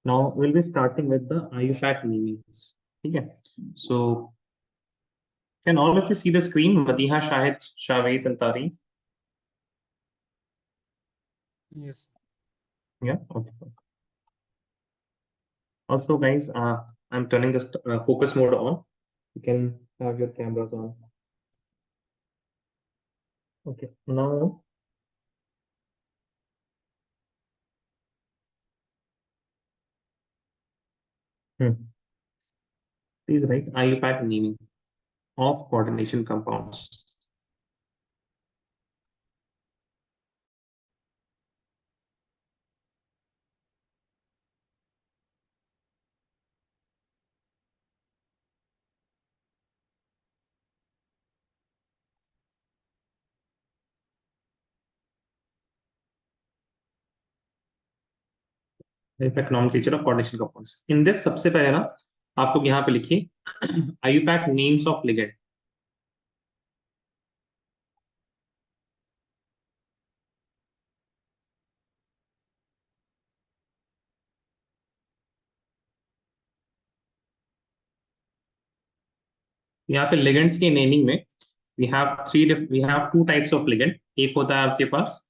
Now we'll be starting with the IUPAC namings. Okay. So can all of you see the screen? Madiha, Shahid, Shavez, and Tari. Yes. Yeah. Okay. Also, guys, I'm turning the focus mode on. You can have your cameras on. Okay. Now. Please write IUPAC naming of coordination compounds. IUPAC nomenclature of coordination compounds. In this, सबसे पहले ना आप लोग यहाँ पे लिखिए IUPAC names of ligand. यहाँ पे ligands के naming में we have two types of ligand. एक होता है आपके पास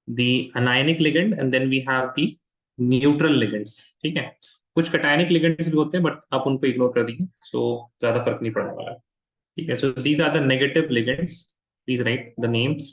the anionic ligand and then we have the neutral ligands. ठीक है, कुछ cationic ligands भी होते हैं बट आप उनको इग्नोर कर दीजिए, so ज्यादा फर्क नहीं पड़ने वाला है. ठीक है, so these are the negative ligands. Please write the names.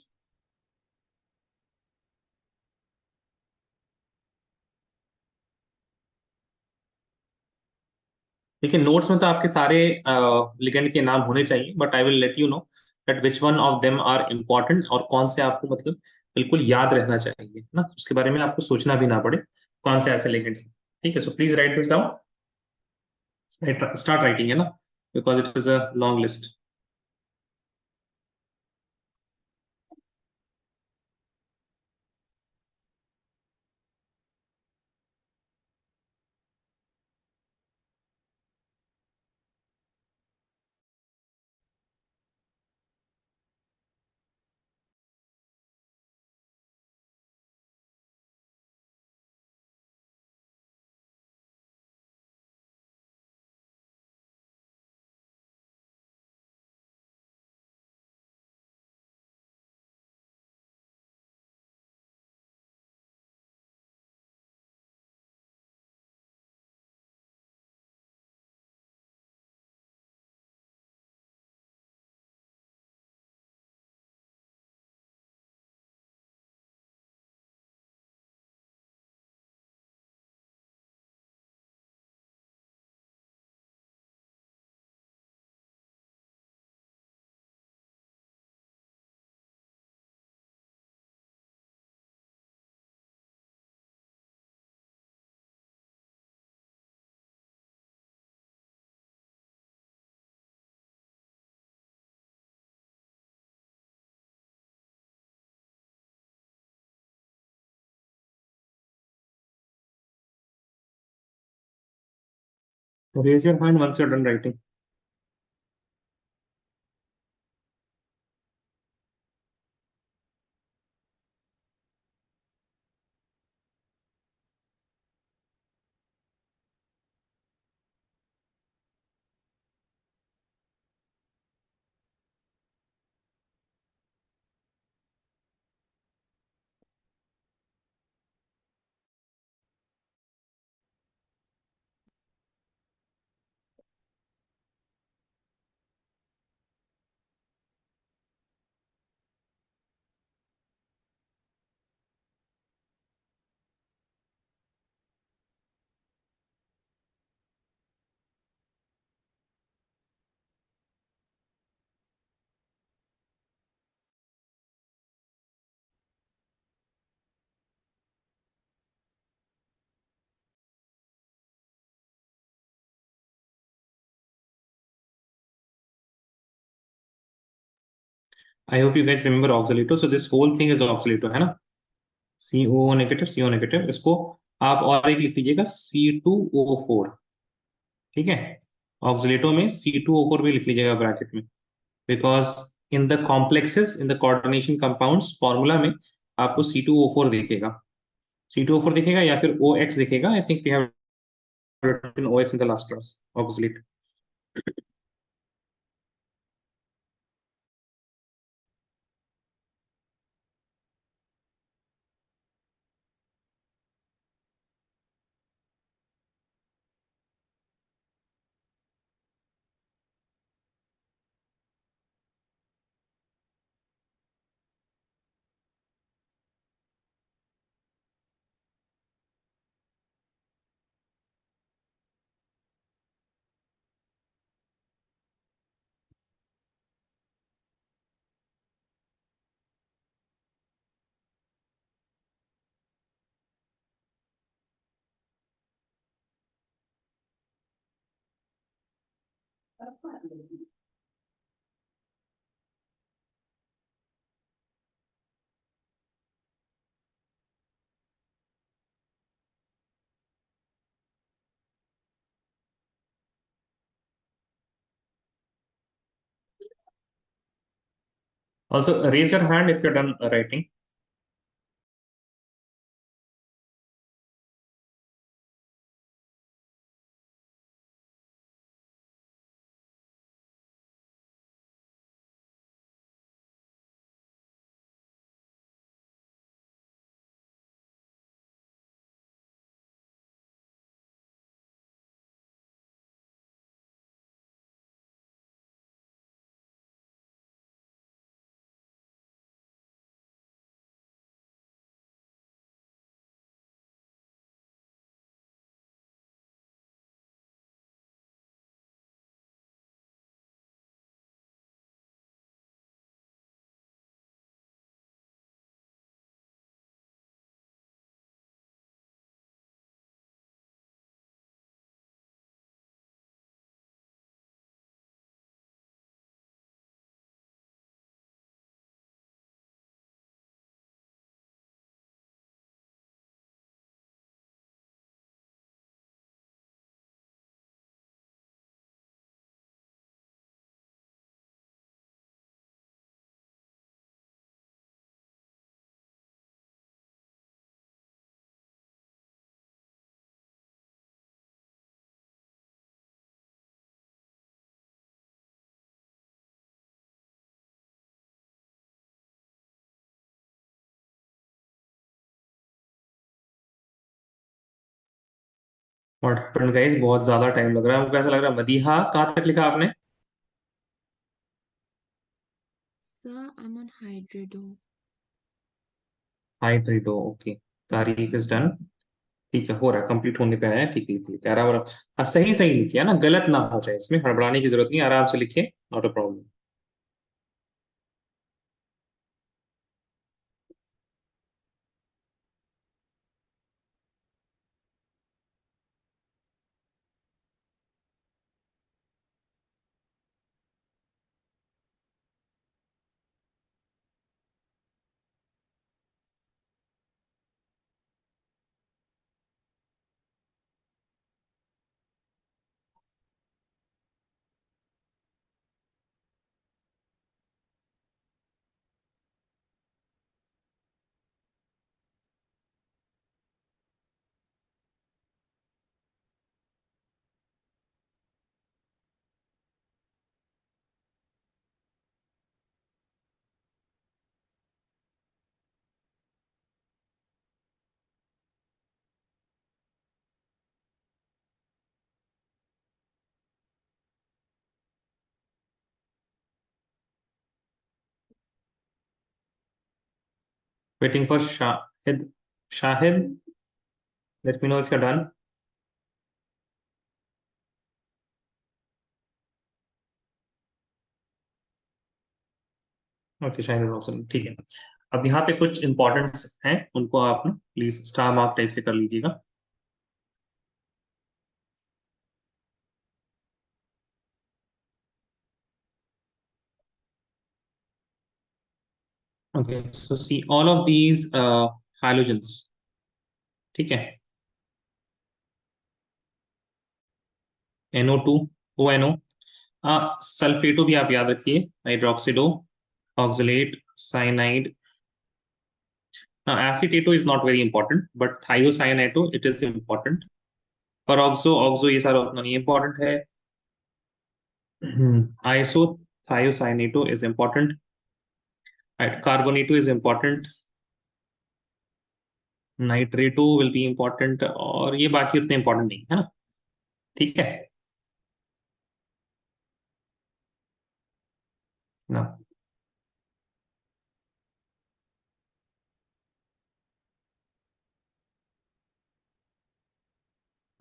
देखिए नोट्स में तो आपके सारे लिगेंड के नाम होने चाहिए, but I will let you know that which one of them are important और कौन से आपको मतलब बिल्कुल याद रहना चाहिए ना, उसके बारे में आपको सोचना भी ना पड़े कौन से ऐसे लिगेंड्स. ठीक है, so please right this down. Start writing है ना, because it is a long list. Raise your hand once you're done writing. I hope you guys remember oxalato. So this whole thing is oxalato, है ना? COO negative, CO negative. इसको आप और एक लिख लीजिएगा C2O4. ठीक है, ऑक्सीलेटो में C2O4 भी लिख लीजिएगा ब्रैकेट में, because in the complexes in the coordination compounds formula में आपको C2O4 दिखेगा. C2O4 दिखेगा या फिर OX दिखेगा. I think we have written OX in the last class. Oxalate. Also, raise your hand if you're done writing. What happened, guys? बहुत ज्यादा time लग रहा है। हमको कैसा लग रहा है? मदीहा कहाँ तक लिखा आपने? Sir, I'm on Hydrido. Hydrido, okay. तारीफ इज डन। ठीक है, हो रहा है, कंप्लीट होने पे आया है। ठीक है, लिख रहा है। हाँ, सही सही लिखिए ना, गलत ना हो जाए, इसमें हड़बड़ाने की जरूरत नहीं, आराम से लिखिए, not a problem. Waiting for Shahid. Shahid, let me know if you done. Okay, Shahid also, ठीक है। अब यहाँ पे कुछ इंपॉर्टेंट हैं, उनको आप ना प्लीज स्टार मार्क टाइप से कर लीजिएगा। Okay, so see all of these halogens, ठीक है। NO2, ONO, सल्फेटो भी आप याद रखिए, hydroxido, oxalate, cyanide. Now, acetate is not very important, but thiocyanate it is important. और ऑक्सो ऑक्सो ये सारा उतना नहीं इंपॉर्टेंट है। Isothiocyanato is important, carbonato is important, nitrato will be important, और ये बाकी उतने इंपॉर्टेंट नहीं है ना। ठीक है ना।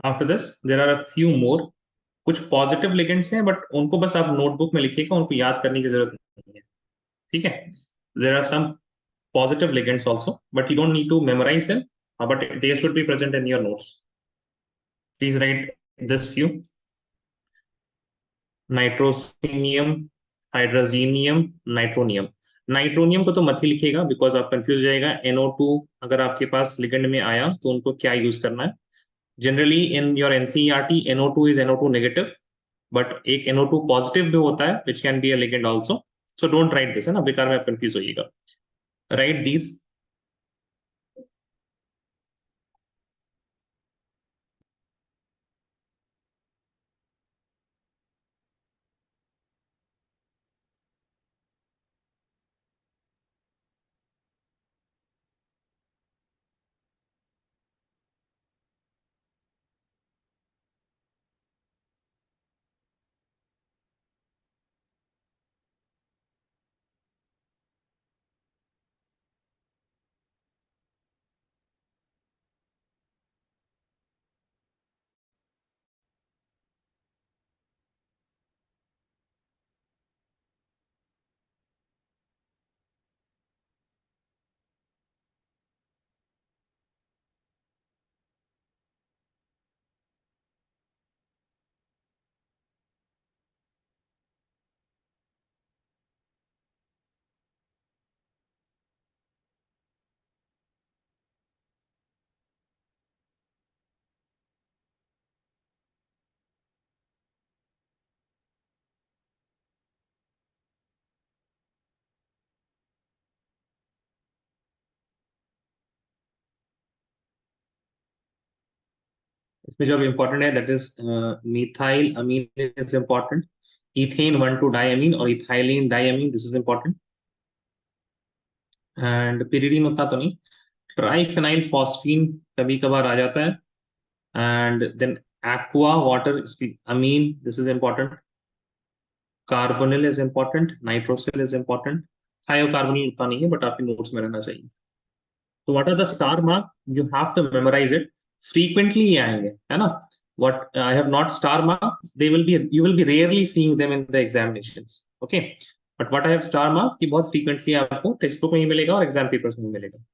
After this there are a few more, कुछ पॉजिटिव लिगेंड्स हैं बट उनको बस आप नोटबुक में लिखिएगा, उनको याद करने की जरूरत नहीं है। ठीक है, there are some positive ligands also, but you don't need to memorize them, but they should be present in your notes. Please write this few: nitrosonium, hydrazinium, nitronium. Nitronium को तो मत ही लिखिएगा बिकॉज आप कंफ्यूज हो जाएगा। NO2 अगर आपके पास ligand में आया तो उनको क्या यूज करना है। Generally in your NCERT NO2 is NO2 negative, but एक NO2 पॉजिटिव भी होता है which can be a ligand also. So don't write this, है ना, बेकार में आप कंफ्यूज होइएगा। Right these. इसमें जो अब इम्पोर्टेंट है that is methyl amine is important, ethane one two diamine और ethylene diamine, this is important. And pyridine उतना तो नहीं। ट्राइफेनाइल फॉस्फीन कभी कभार आ जाता है। And then aqua water amine, this is important. Carbonyl is important, nitrosyl is important. Thiocarbonyl उतना नहीं है बट आपके नोट्स में रहना चाहिए। तो what are the star mark, you have to memorise it. Frequently ये आएंगे, है ना। What I have not star mark, they will be, you will be rarely seeing them in the examinations, okay. But what I have star mark, ये बहुत frequently आपको text book में ही मिलेगा और एग्जाम पेपर्स में ही मिलेगा।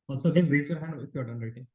Also, again, raise your hand if you're done writing.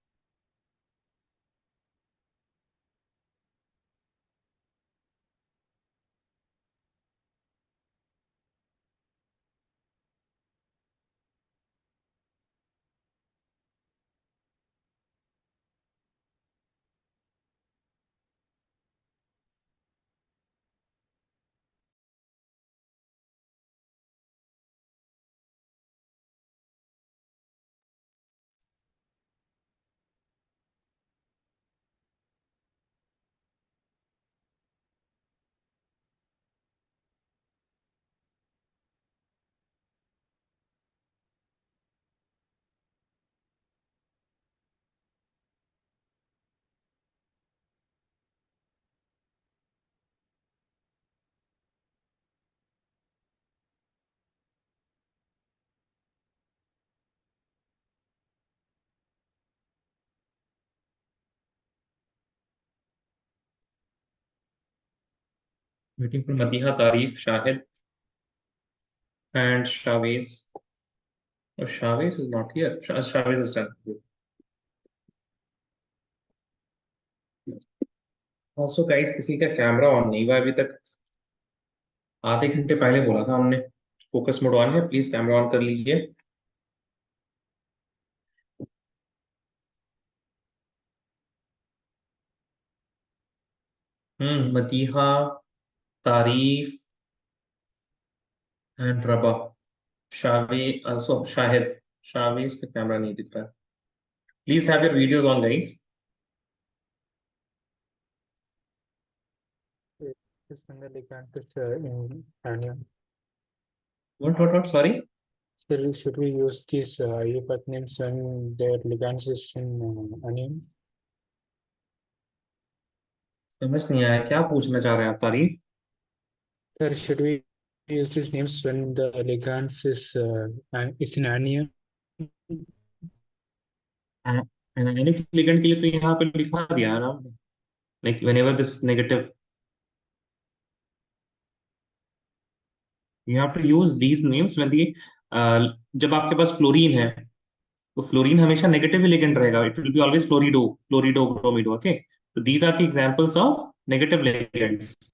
Waiting for Madiha, Tarif, Shahid, and Shaviz. Oh, Shaviz is not here. Shaviz is done. Also, guys, किसी का camera on नहीं हुआ अभी तक। आधे घंटे पहले बोला था हमने फोकस मोड ऑन है, प्लीज कैमरा ऑन कर लीजिए। मदीहा, तारीफ एंड रबा। शावी also शाहिद। शावीज का कैमरा नहीं दिख रहा है। Please have your videos on guys. This one they can't just in Anion. What, sorry? Should we use these UPath names and their ligands is in Anion? समझ नहीं आया, क्या पूछना चाह रहे हैं आप तारीफ? Sir, should we use these names when the ligands is in Anion? Anionic ligand के लिए तो यहाँ पे लिखा दिया है ना, like whenever this is negative you have to use these names when the, जब आपके पास फ्लोरीन है तो फ्लोरीन हमेशा नेगेटिव लिगेंड रहेगा, it will be always fluorido, fluorido bromido, okay. तो these are the examples of negative ligands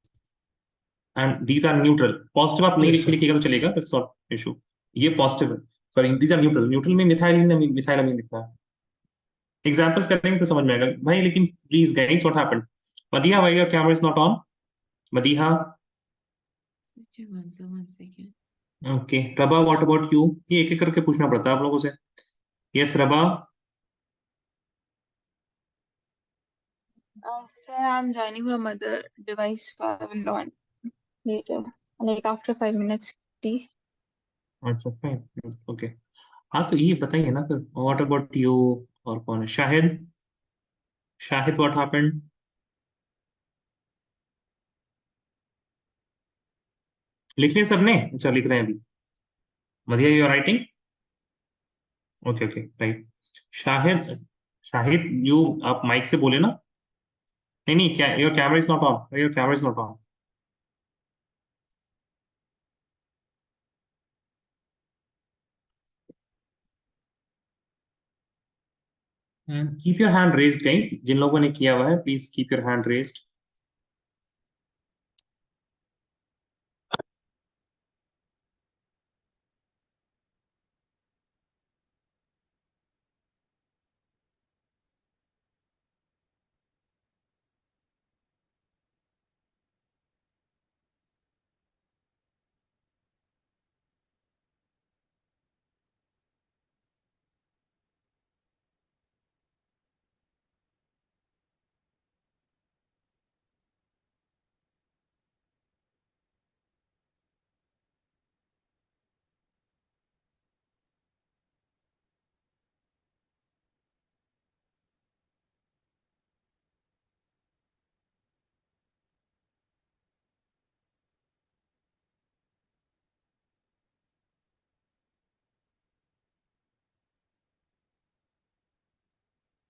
and these are neutral. Positive आप नहीं Yes, sir. लिखिएगा तो चलेगा, दैट्स नॉट इशू। ये पॉजिटिव है, sorry these are neutral. Neutral में methylene methylamine लिखना है। एग्जांपल्स करेंगे तो समझ में आएगा भाई। लेकिन please guys, what happened? Madiha, why your camera is not on? Madiha, Just check answer 1 second. Okay. Rava, what about you? ये एक एक करके पूछना पड़ता है आप लोगों से। Yes rava. Sir, I'm joining from other device, so I will on later, like after 5 minutes, please. अच्छा फाइन, ओके। हाँ तो ये बताइए ना फिर, व्हाट अबाउट यू? और कौन है? Shahid, Shahid what happened? लिख लिया सबने? अच्छा लिख रहे हैं अभी। Madiya, you are writing? Okay okay right. Shahid, Shahid you, आप माइक से बोले ना? नहीं नहीं, क्या your camera is not on, your camera is not on. Keep your hand raised guys, जिन लोगों ने किया हुआ है please keep your hand raised.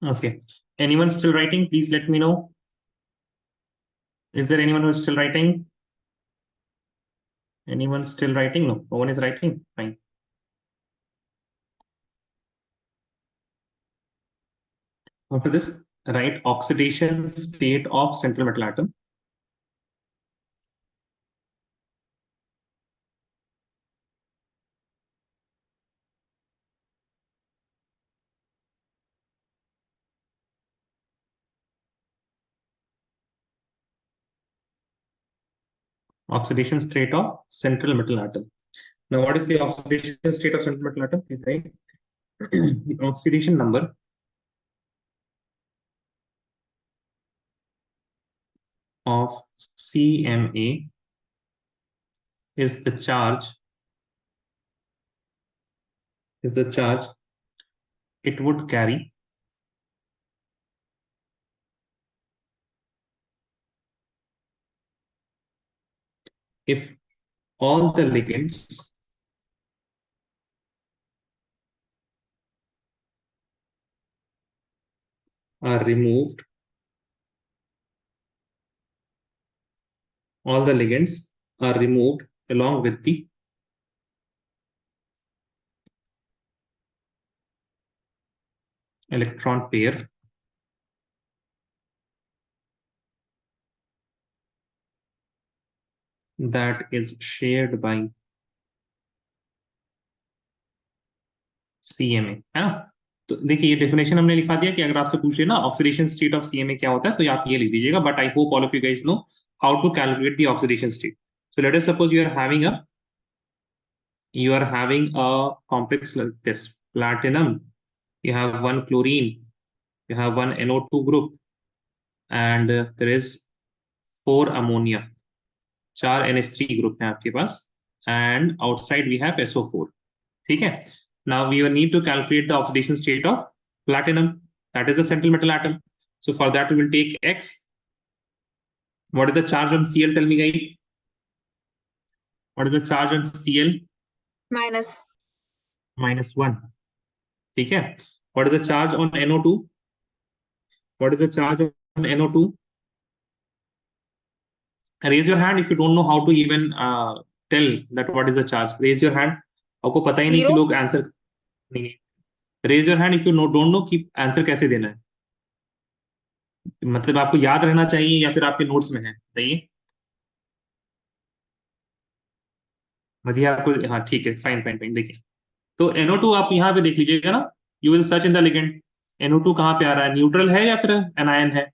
Okay. Anyone still writing? Please let me know. Is there anyone who is still writing? Anyone still writing? No, no one is writing. Fine. After this, write oxidation state of central metal atom. Oxidation state of central metal atom. Now, what is the oxidation state of central metal atom? Please write the oxidation number of CMA is the charge, it would carry if all the ligands are removed all the ligands are removed along with the electron pair that is shared by CMA, है ना। तो देखिए ये definition हमने लिखा दिया कि अगर आपसे पूछे ना ऑक्सीडेशन स्टेट ऑफ CMA क्या होता है, तो आप ये लिख दीजिएगा, but I hope all of you guys know how to calculate the oxidation state. So let us suppose you are having a complex like this platinum, you have one chlorine, you have one NO2 group, and there is 4 ammonia, 4 NH3 group है आपके पास, and outside we have SO4, ठीक है। Now we will need to calculate the oxidation state of platinum, that is the central metal atom. So for that we will take X. What is the charge on Cl? Tell me guys. What is the charge on Cl? -1. ठीक है। What is the charge on NO2? What is the charge on NO2? Raise your hand if you don't know how to even tell that what is the charge. Raise your hand. आपको पता ही नहीं कि लोग answer नहीं। Raise your hand if you don't know कि answer कैसे देना है, मतलब आपको याद रहना चाहिए या फिर आपके नोट्स में है, बताइए। बढ़िया आपको, हाँ ठीक है, फाइन फाइन फाइन। देखिए तो NO2 आप यहाँ पे देख लीजिएगा ना, you will search in the ligand. NO2 कहाँ पे आ रहा है, न्यूट्रल है या फिर एनायन है,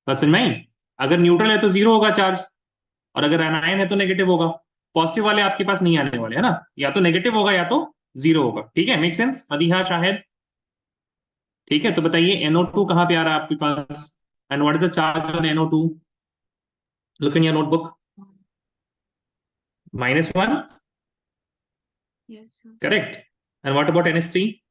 बात समझ में आई? अगर न्यूट्रल है तो 0 होगा चार्ज, और अगर एनायन है तो नेगेटिव होगा। पॉजिटिव वाले आपके पास नहीं आने वाले, है ना, या तो नेगेटिव होगा या तो 0 होगा, ठीक है, मेक सेंस मदीहा शाहिद? ठीक है, तो बताइए NO2 कहाँ पे आ रहा है आपके पास, and what is the charge on NO2? Look in your notebook. -1, Yes, sir. correct. And what about NH3?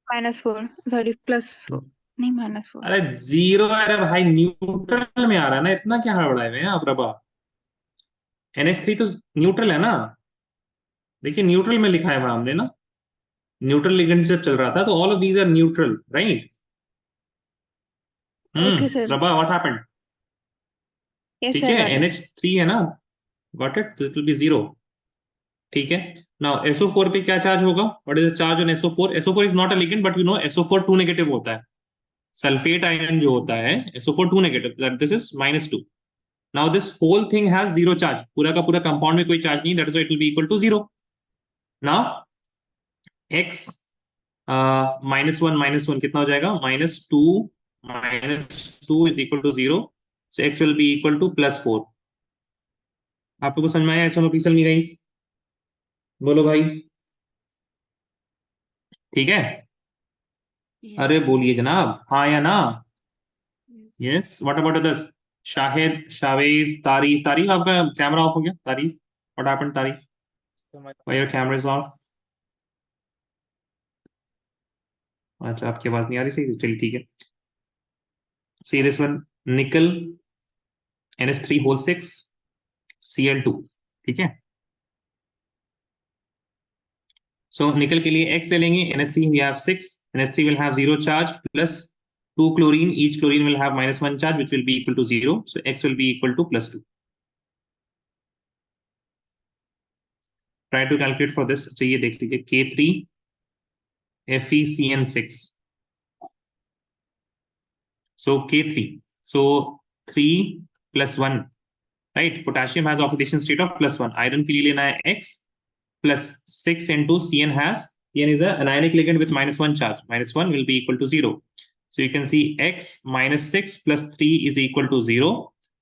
-4, sorry, +4, नहीं -4। अरे 0, अरे भाई न्यूट्रल में आ रहा है ना, इतना क्या हड़बड़ाए हुए हैं आप रबा। NH3 तो न्यूट्रल है ना, देखिए न्यूट्रल में लिखा है हमने ना, न्यूट्रल लिगेंड से चल रहा था, तो all of these are neutral, right? Okay, sir. रबा व्हाट हैपेंड? Yes, ठीक sir, है, got it. NH3 है ना, गॉट इट, तो इट विल बी 0, ठीक है। नाउ SO4 पे क्या चार्ज होगा, what is the charge on SO4? SO4 is not a ligand, but you know SO4 2 negative होता है, सल्फेट आयन जो होता है SO4 2 negative, that this is -2। Now this whole thing has 0 charge, पूरा का पूरा कंपाउंड में कोई चार्ज नहीं, that is why it will be equal to 0। Now X -1 कितना हो जाएगा, -2 is equal to 0, so X will be equal to +4। आप लोगों को समझ में आया ऐसा नहीं गाइस? बोलो भाई, ठीक है? Yes, अरे sir. बोलिए जनाब, हाँ या ना? Yes. Yes, what about others? Shahid, Shavez, Tarif. Tarif आपका कैमरा ऑफ हो गया, Tarif what happened Tarif? So my why your camera is off? अच्छा आपकी आवाज नहीं आ रही सही, चलिए ठीक है। सी दिस वन, निकल NH3 Cl2, ठीक है। सो निकल के लिए X ले लेंगे, NH3 we have 6, NH3 will have 0 charge plus 2 chlorine, each chlorine will have -1 charge which will be equal to 0, so X will be equal to +2. Try to calculate for this, so ये देख लीजिए K3 FeCN6, so K3, so 3 + 1, right? Potassium has oxidation state of +1, iron के लिए लेना है X plus 6 into CN is an anionic ligand with -1 charge. -1 will be equal to 0. So you can see X -6 plus 3 is equal to 0.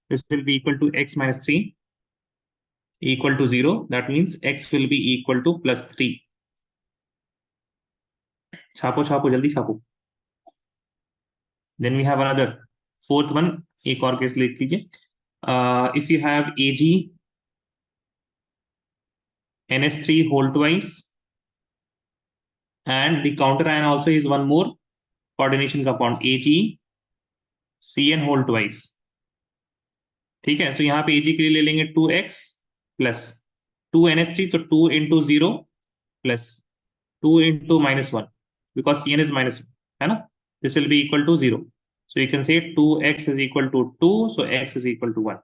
This will be equal to X minus 3 equal to 0. That means X will be equal to +3. छापो छापो जल्दी छापो। Then we have another 4th one, एक और case लिख लीजिए। If you have Ag NH3 whole twice, and the counter ion also is one more coordination compound AgCN whole twice, ठीक है। सो यहाँ पे Ag के लिए ले लेंगे 2x plus 2 NH3, so 2 into 0 plus 2 into -1, because CN is -1, है ना, this will be equal to 0, so you can say 2x is equal to 2, so X is equal to 1,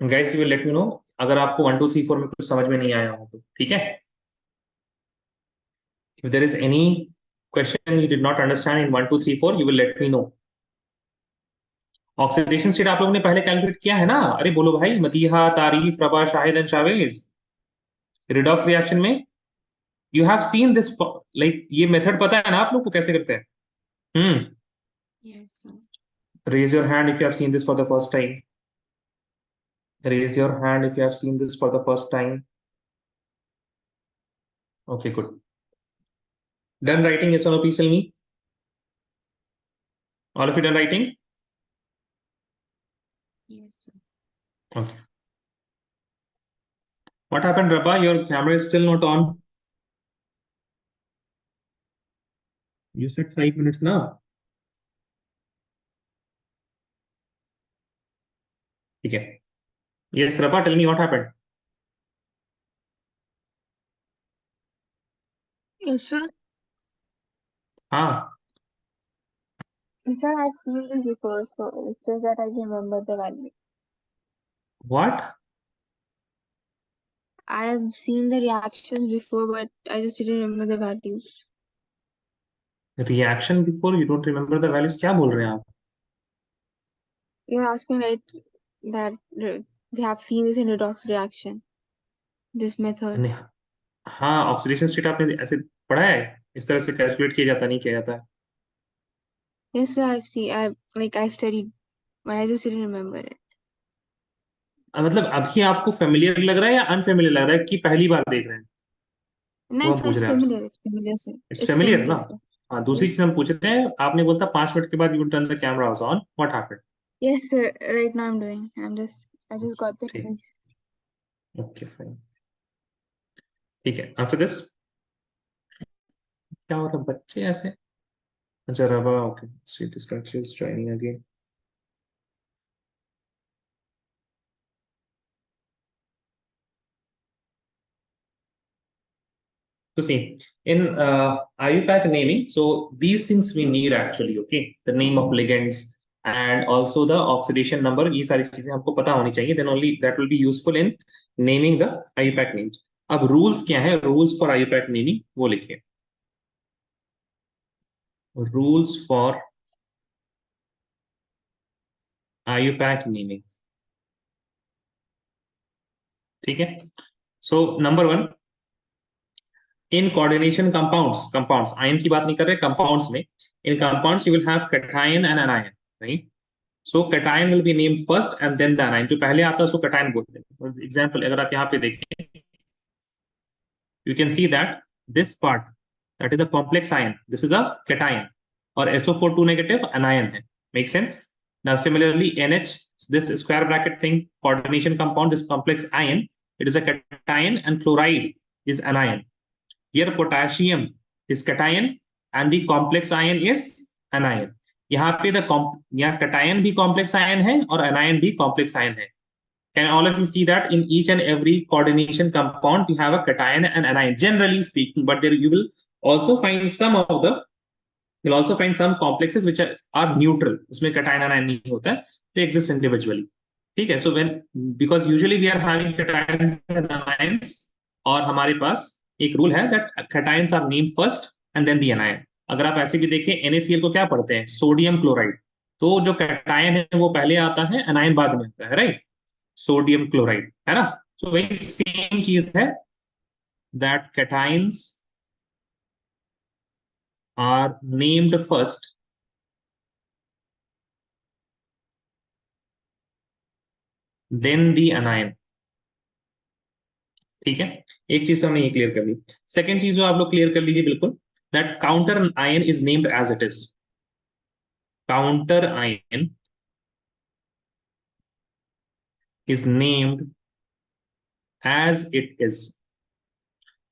guys you will let me know अगर आपको 1 2 3 4 में कुछ समझ में नहीं आया हो तो, ठीक है? If there is any question you did not understand in 1 2 3 4 you will let me know. Oxidation state आप लोगों ने पहले कैलकुलेट किया है ना? अरे बोलो भाई, Madiha, Tarif, Raba, Shahid and Shavez. Redox reaction में you have seen this, like ये मेथड पता है ना आप लोग को कैसे करते हैं? Yes, sir. Raise your hand if you have seen this for the first time. Raise your hand if you have seen this for the first time. Okay, good. Done writing? Yes or no? Please tell me. All of you done writing? Yes, sir. Okay. What happened, Rabba? Your camera is still not on. You said 5 minutes now. Okay. Yes, Rabba, tell me what happened. Yes, sir. हाँ, Sir, I've seen this before, so it's just that I remember the value. what? I've seen the reactions before, but I just didn't remember the values. Reaction before you don't remember the values? क्या बोल रहे हैं आप? You're asking, right, that we have seen this in redox reaction, this method. नहीं, हाँ, oxidation state आपने ऐसे पढ़ा है? इस तरह से कैलकुलेट किया जाता नहीं किया जाता है? Yes, sir, I've seen. I studied, but I just didn't remember it. मतलब अभी आपको फेमिलियर लग रहा है या अनफेमिलियर लग रहा है कि पहली बार देख रहे हैं? No, वो हम sir, पूछ it's रहे हैं आपसे। familiar. It's familiar, sir. It's It's familiar ना? familiar, sir. हाँ, दूसरी Yes. चीज हम पूछ रहे हैं, आपने बोलता 5 मिनट के बाद U turn the camera was on, what happened? Yes, sir. Right now I'm doing. I just got the ठीक, device. ओके फाइन, ठीक है। आफ्टर दिस क्या हो रहा है बच्चे ऐसे? अच्छा, Raba, okay, see distraction is joining again. So see, in IUPAC naming, so these things we need actually, okay? The name of ligands and also the oxidation number, ये सारी चीजें हमको पता होनी चाहिए, then only that will be useful in naming the IUPAC names. अब rules क्या है? Rules for IUPAC naming वो लिखिए। Rules for IUPAC naming, ठीक है? So number 1, in coordination compounds ion की बात नहीं कर रहे, compounds में, in compounds you will have cation and anion, right? So cation will be named first and then the anion, जो पहले आता है उसको cation बोलते हैं। For example, अगर आप यहाँ पे देखें, you can see that this part, that is a complex ion, this is a cation, और SO4 2 negative anion है। Make sense? Now similarly NH, this square bracket thing, coordination compound, this complex ion, it is a cation and chloride is anion. Here potassium is cation and the complex ion is anion. यहाँ पे यहाँ cation भी complex ion है और anion भी complex ion है। Can all of you see that in each and every coordination compound we have a cation and anion, generally speaking, but there you will also find you'll also find some complexes which are neutral, उसमें cation and anion नहीं होता है, they exist individually, ठीक है? So because usually we are having cations and anions, और हमारे पास एक rule है that cations are named first and then the anion. अगर आप ऐसे भी देखें NaCl को क्या पढ़ते हैं? सोडियम क्लोराइड, तो जो cation है वो पहले आता है, anion बाद में आता है, राइट? सोडियम क्लोराइड है ना? तो वही सेम चीज है, that cations are named first then the anion, ठीक है? एक चीज तो हमने ये क्लियर कर ली। सेकेंड चीज जो आप लोग क्लियर कर लीजिए बिल्कुल, that counter ion is named as it is. Counter ion is named as it is,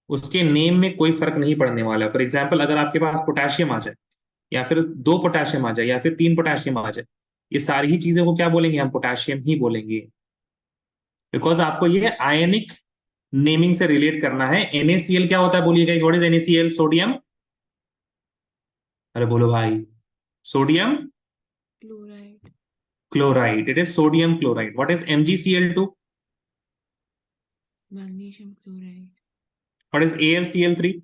उसके नेम में कोई फर्क नहीं पड़ने वाला। फॉर एग्जाम्पल, अगर आपके पास पोटेशियम आ जाए, या फिर 2 पोटेशियम आ जाए, या फिर 3 पोटेशियम आ जाए, ये सारी ही चीजें को क्या बोलेंगे? हम पोटेशियम ही बोलेंगे, बिकॉज आपको ये आयनिक नेमिंग से रिलेट करना है। NaCl क्या होता है बोलिए guys, what is NaCl? Sodium, अरे बोलो भाई, sodium Chloride. chloride. It is sodium chloride. What is MgCl2? Magnesium chloride, What is AlCl3?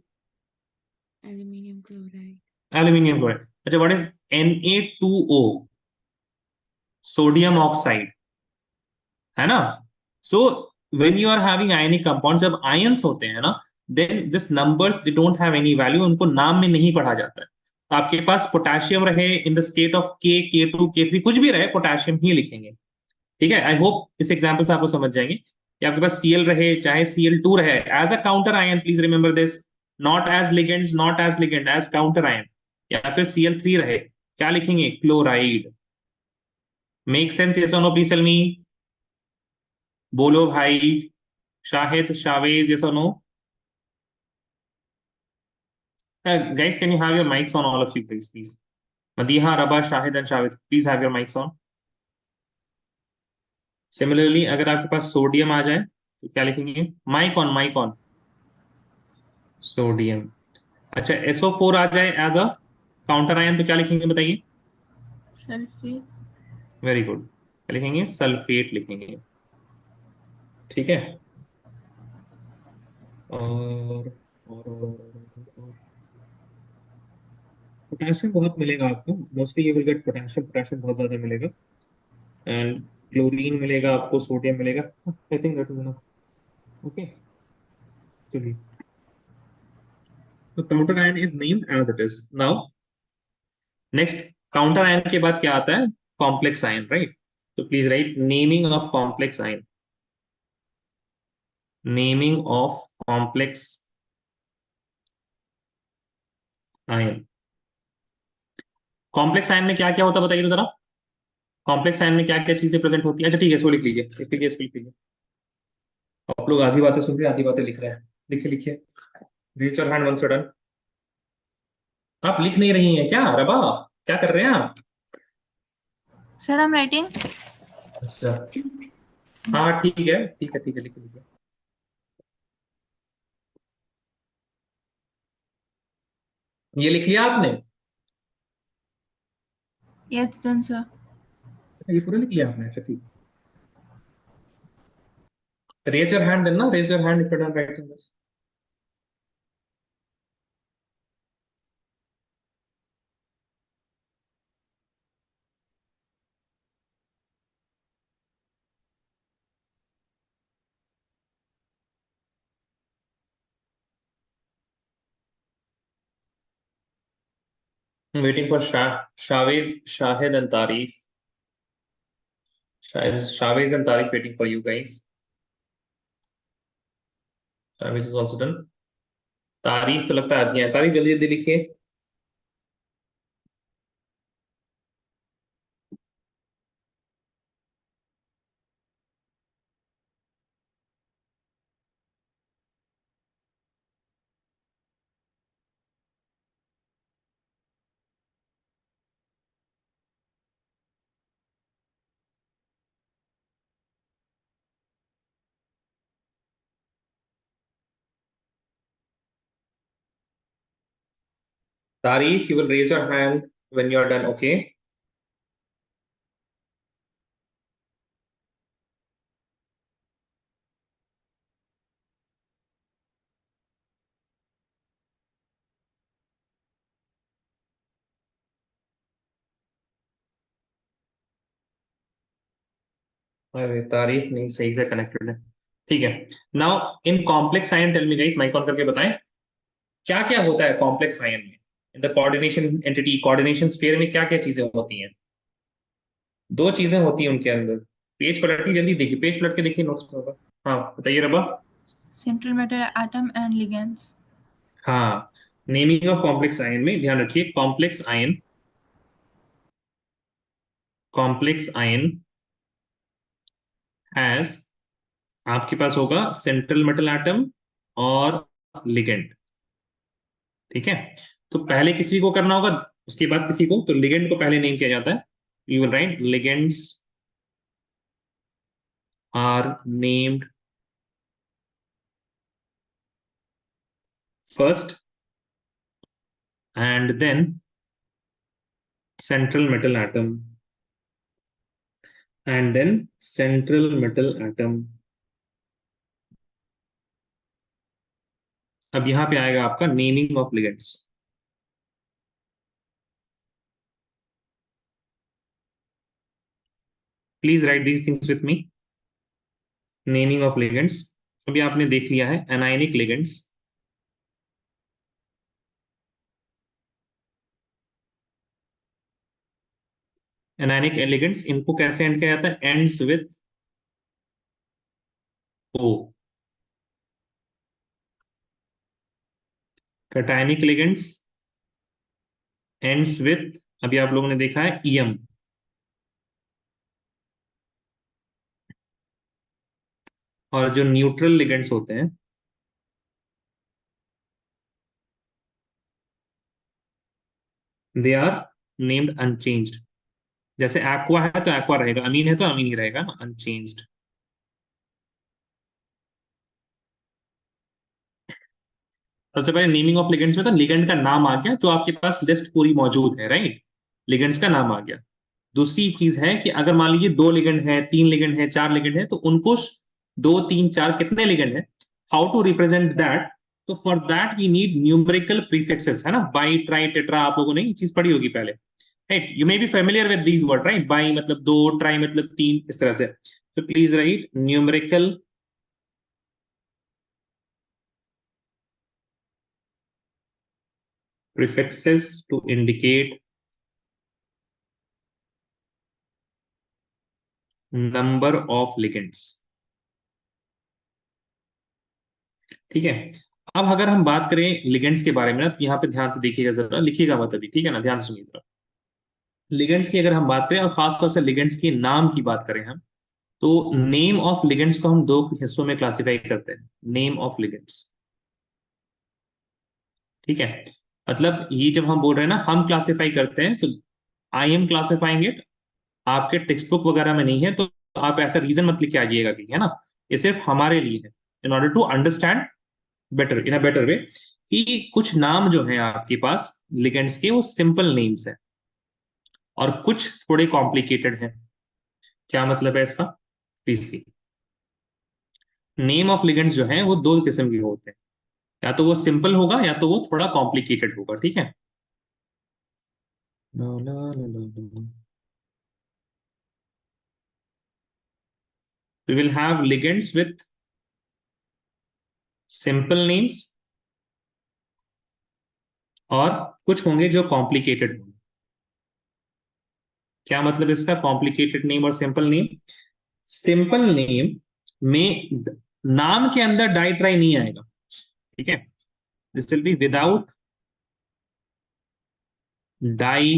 aluminium chloride, Aluminium chloride. अच्छा, what is Na2O? Sodium oxide. है ना? So when you are having ionic compounds, जब ions होते हैं ना, then this numbers they don't have any value. उनको नाम में नहीं पढ़ा जाता है. तो आपके पास पोटेशियम रहे in the state of K, K2, K3 कुछ भी रहे, पोटेशियम ही लिखेंगे. ठीक है? आई होप इस एग्जाम्पल से आपको समझ जाएंगे कि आपके पास Cl रहे चाहे Cl2 रहे, as a counter ion, please remember this, not as ligands, not as ligand, as counter ion. या फिर Cl3 रहे, क्या लिखेंगे? क्लोराइड. Make sense? यस और नो? Please tell me. बोलो भाई. शाहिद, शावेज, यस और no? Guys, can you have your mics on, all of you guys, please? Madiha, Rabah, Shahid and Shahid, please have your mics on. Similarly अगर आपके पास sodium आ जाए तो क्या लिखेंगे? Mic on, mic on. Sodium. अच्छा, SO4 आ जाए एज अ काउंटर आयन तो क्या लिखेंगे बताइए? Sulfate. Very good. क्या लिखेंगे? सल्फेट लिखेंगे. ठीक है. और पोटेशियम बहुत मिलेगा आपको, mostly you will get potassium. Potassium बहुत ज्यादा मिलेगा. एंड क्लोरीन मिलेगा आपको, सोडियम मिलेगा. I think that is enough. Okay, चलिए. तो counter ion is named as it is. Now next, counter ion के बाद क्या आता है? Complex ion, right? तो please write naming of complex ion. Naming of complex ion. Complex ion में क्या क्या होता है बताइए तो जरा. कॉम्प्लेक्स आयन में क्या क्या चीजें प्रेजेंट होती है? अच्छा ठीक है, इसको लिख लीजिए, इसको लिख लीजिए. आप लोग आधी बातें सुन रहे हैं, आधी बातें लिख रहे हैं. लिखिए लिखिए. Raise your hand one sudden. आप लिख नहीं रही हैं क्या रबा? क्या कर रहे हैं आप? Sir, I'm writing. अच्छा, हाँ ठीक है, ठीक है, ठीक है, लिखिए लिखिए. ये लिख लिया आपने? Yes, done, sir. ये पूरा लिख लिया आपने? अच्छा ठीक. रेज योर हैंड देन ना, raise your hand if you done writing this. Waiting for Shahid, Shahid and Tarif. Shahid and Tarif waiting for you guys. Shahid is also done. तारीफ तो लगता है अभी है. तारीफ जल्दी जल्दी लिखिए. तारीफ, you will raise your hand when you are done, okay? अरे तारीफ नहीं सही से कनेक्टेड है. ठीक है. Now in complex ion, tell me guys, mic on करके बताएं क्या क्या होता है कॉम्प्लेक्स आयन में. In the coordination entity, coordination sphere में क्या क्या चीजें होती हैं? दो चीजें होती हैं उनके अंदर. पेज पलटिए, जल्दी देखिए, पेज पलट के देखिए नोट्स में होगा. हाँ बताइए रबा. Central metal atom and ligands. हाँ, नेमिंग ऑफ कॉम्प्लेक्स आयन में ध्यान रखिए. Complex ion, complex ion has, आपके पास होगा सेंट्रल मेटल एटम और लिगेंड. ठीक है. तो पहले किसी को करना होगा, उसके बाद किसी को. तो लिगेंड को पहले नेम किया जाता है. You will write ligands are named first and then central metal atom and then central metal atom. अब यहां पे आएगा आपका naming of ligands. Please right these things with me. Naming of ligands. अभी आपने देख लिया है एनायनिक लिगेंड्स. एनायनिक लिगेंड्स इनको कैसे एंड किया जाता है? Ends with O. Cationic ligands ends with, अभी आप लोगों ने देखा है, ईएम. और जो न्यूट्रल लिगेंड्स होते हैं दे आर नेम्ड अनचेंज्ड. जैसे एक्वा है तो एक्वा रहेगा, अमीन है तो अमीन ही रहेगा ना, अनचेंज्ड. सबसे पहले नेमिंग ऑफ लिगेंड्स में तो लिगेंड का नाम आ गया, जो आपके पास लिस्ट पूरी मौजूद है, राइट. लिगेंड्स का नाम आ गया. दूसरी चीज है कि अगर मान लीजिए 2 लिगेंड है, 3 लिगेंड है, 4 लिगेंड है, तो उनको 2 3 4 कितने लिगेंड है, हाउ टू रिप्रेजेंट दैट. तो for that we need numerical prefixes, है ना. बाई, ट्राई, टेट्रा, आप लोगों ने ये चीज पढ़ी होगी पहले, right. You may be familiar with these word, right. By मतलब 2, ट्राई मतलब 3, इस तरह से. तो please right numerical prefixes to indicate number of ligands. ठीक है. अब अगर हम बात करें लिगेंड्स के बारे में ना, तो यहाँ पे ध्यान से देखिएगा जरा, लिखिएगा मत अभी, ठीक है ना, ध्यान से सुनिए जरा. लिगेंड्स की अगर हम बात करें और खासतौर से लिगेंड्स के नाम की बात करें हम, तो नेम ऑफ लिगेंड्स को हम 2 हिस्सों में क्लासिफाई करते हैं. नेम ऑफ लिगेंड्स, ठीक है. मतलब ये जब हम बोल रहे हैं ना हम क्लासिफाई करते हैं, तो आई एम क्लासिफाइंग इट, आपके टेक्स्ट बुक वगैरह में नहीं है, तो आप ऐसा रीजन मत लिख के आइएगा कि, है ना. ये सिर्फ हमारे लिए है, in order to understand better, in a better way, कि कुछ नाम जो है आपके पास लिगेंड्स के, वो सिंपल नेम्स है और कुछ थोड़े कॉम्प्लिकेटेड हैं. क्या मतलब है इसका? Please see. Name of ligands जो है वो 2 किस्म के होते हैं, या तो वो सिंपल होगा या तो वो थोड़ा कॉम्प्लिकेटेड होगा, ठीक है. ला, ला, ला, ला, ला. We will have ligands with simple names और कुछ होंगे जो कॉम्प्लिकेटेड होंगे. क्या मतलब इसका कॉम्प्लिकेटेड नेम और सिंपल नेम? सिंपल नेम में नाम के अंदर डाई ट्राई नहीं आएगा, ठीक है. This will be without di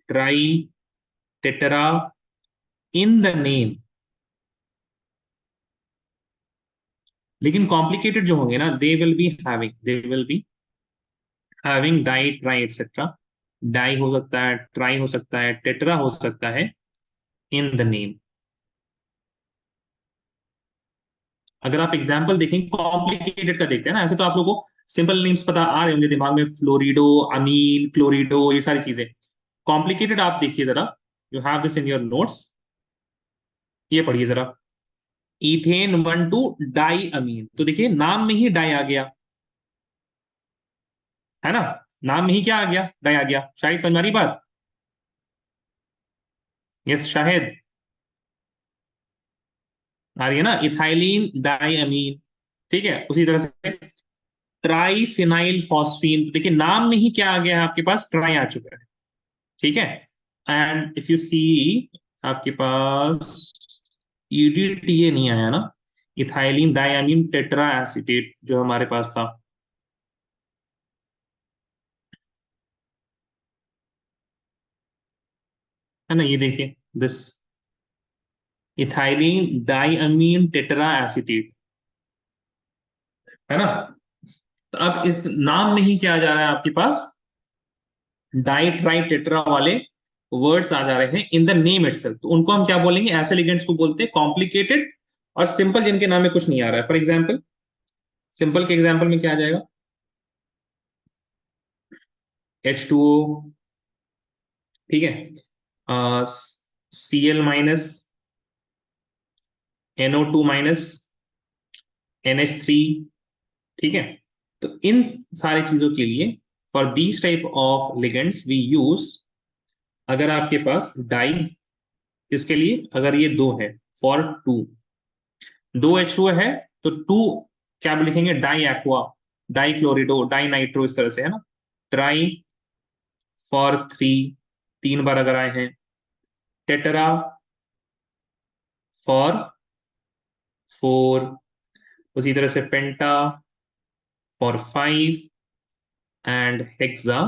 tri tetra in the name. लेकिन कॉम्प्लिकेटेड जो होंगे ना, they will be having di tri etcetera. Di हो सकता है, ट्राई हो सकता है, टेट्रा हो सकता है इन द नेम. अगर आप एग्जाम्पल देखें कॉम्प्लिकेटेड का देखते हैं ना, ऐसे तो आप लोगों को सिंपल नेम्स पता आ रहे होंगे दिमाग में, फ्लोरिडो, अमीन, क्लोरिडो, ये सारी चीजें. कॉम्प्लिकेटेड आप देखिए जरा, you have this in your notes. ये पढ़िए जरा, इथेन 1 2 डाई अमीन. तो देखिए नाम में ही डाई आ गया, है ना. नाम में ही क्या आ गया? डाई आ गया. शायद समझ में आ रही बात? यस शायद आ रही है ना. इथाइलिन डाई अमीन, ठीक है. उसी तरह से ट्राईफिनाइल फॉस्फीन. तो देखिए नाम में ही क्या आ गया है आपके पास? ट्राई आ चुका है, ठीक है. एंड इफ यू सी, आपके पास ईडीटीए नहीं आया ना, इथाइलिन डायमीन टेट्रा एसीटेट जो हमारे पास था. है ना, ये देखिए this ethylene diamine tetra acetate, है ना. तो अब इस नाम में ही क्या आ जा रहा है आपके पास? डाई ट्राई टेट्रा वाले वर्ड्स आ जा रहे हैं इन द नेम इटसेल्फ. तो उनको हम क्या बोलेंगे? ऐसे लिगेंड्स को बोलते हैं कॉम्प्लिकेटेड और सिंपल, जिनके नाम में कुछ नहीं आ रहा है. फॉर एग्जाम्पल, सिंपल के एग्जाम्पल में क्या आ जाएगा? H2O, ठीक है. Cl minus NO2 minus NH3, ठीक है। तो इन सारी चीजों के लिए for these type of ligands we use, अगर आपके पास डाई, इसके लिए अगर ये दो है, फॉर टू, दो H2 है तो टू क्या लिखेंगे, di aqua, di chlorido, di nitro, इस तरह से है ना। ट्राई फॉर थ्री, तीन बार अगर आए हैं। टेटरा फॉर फोर, उसी तरह से penta for five, and hexa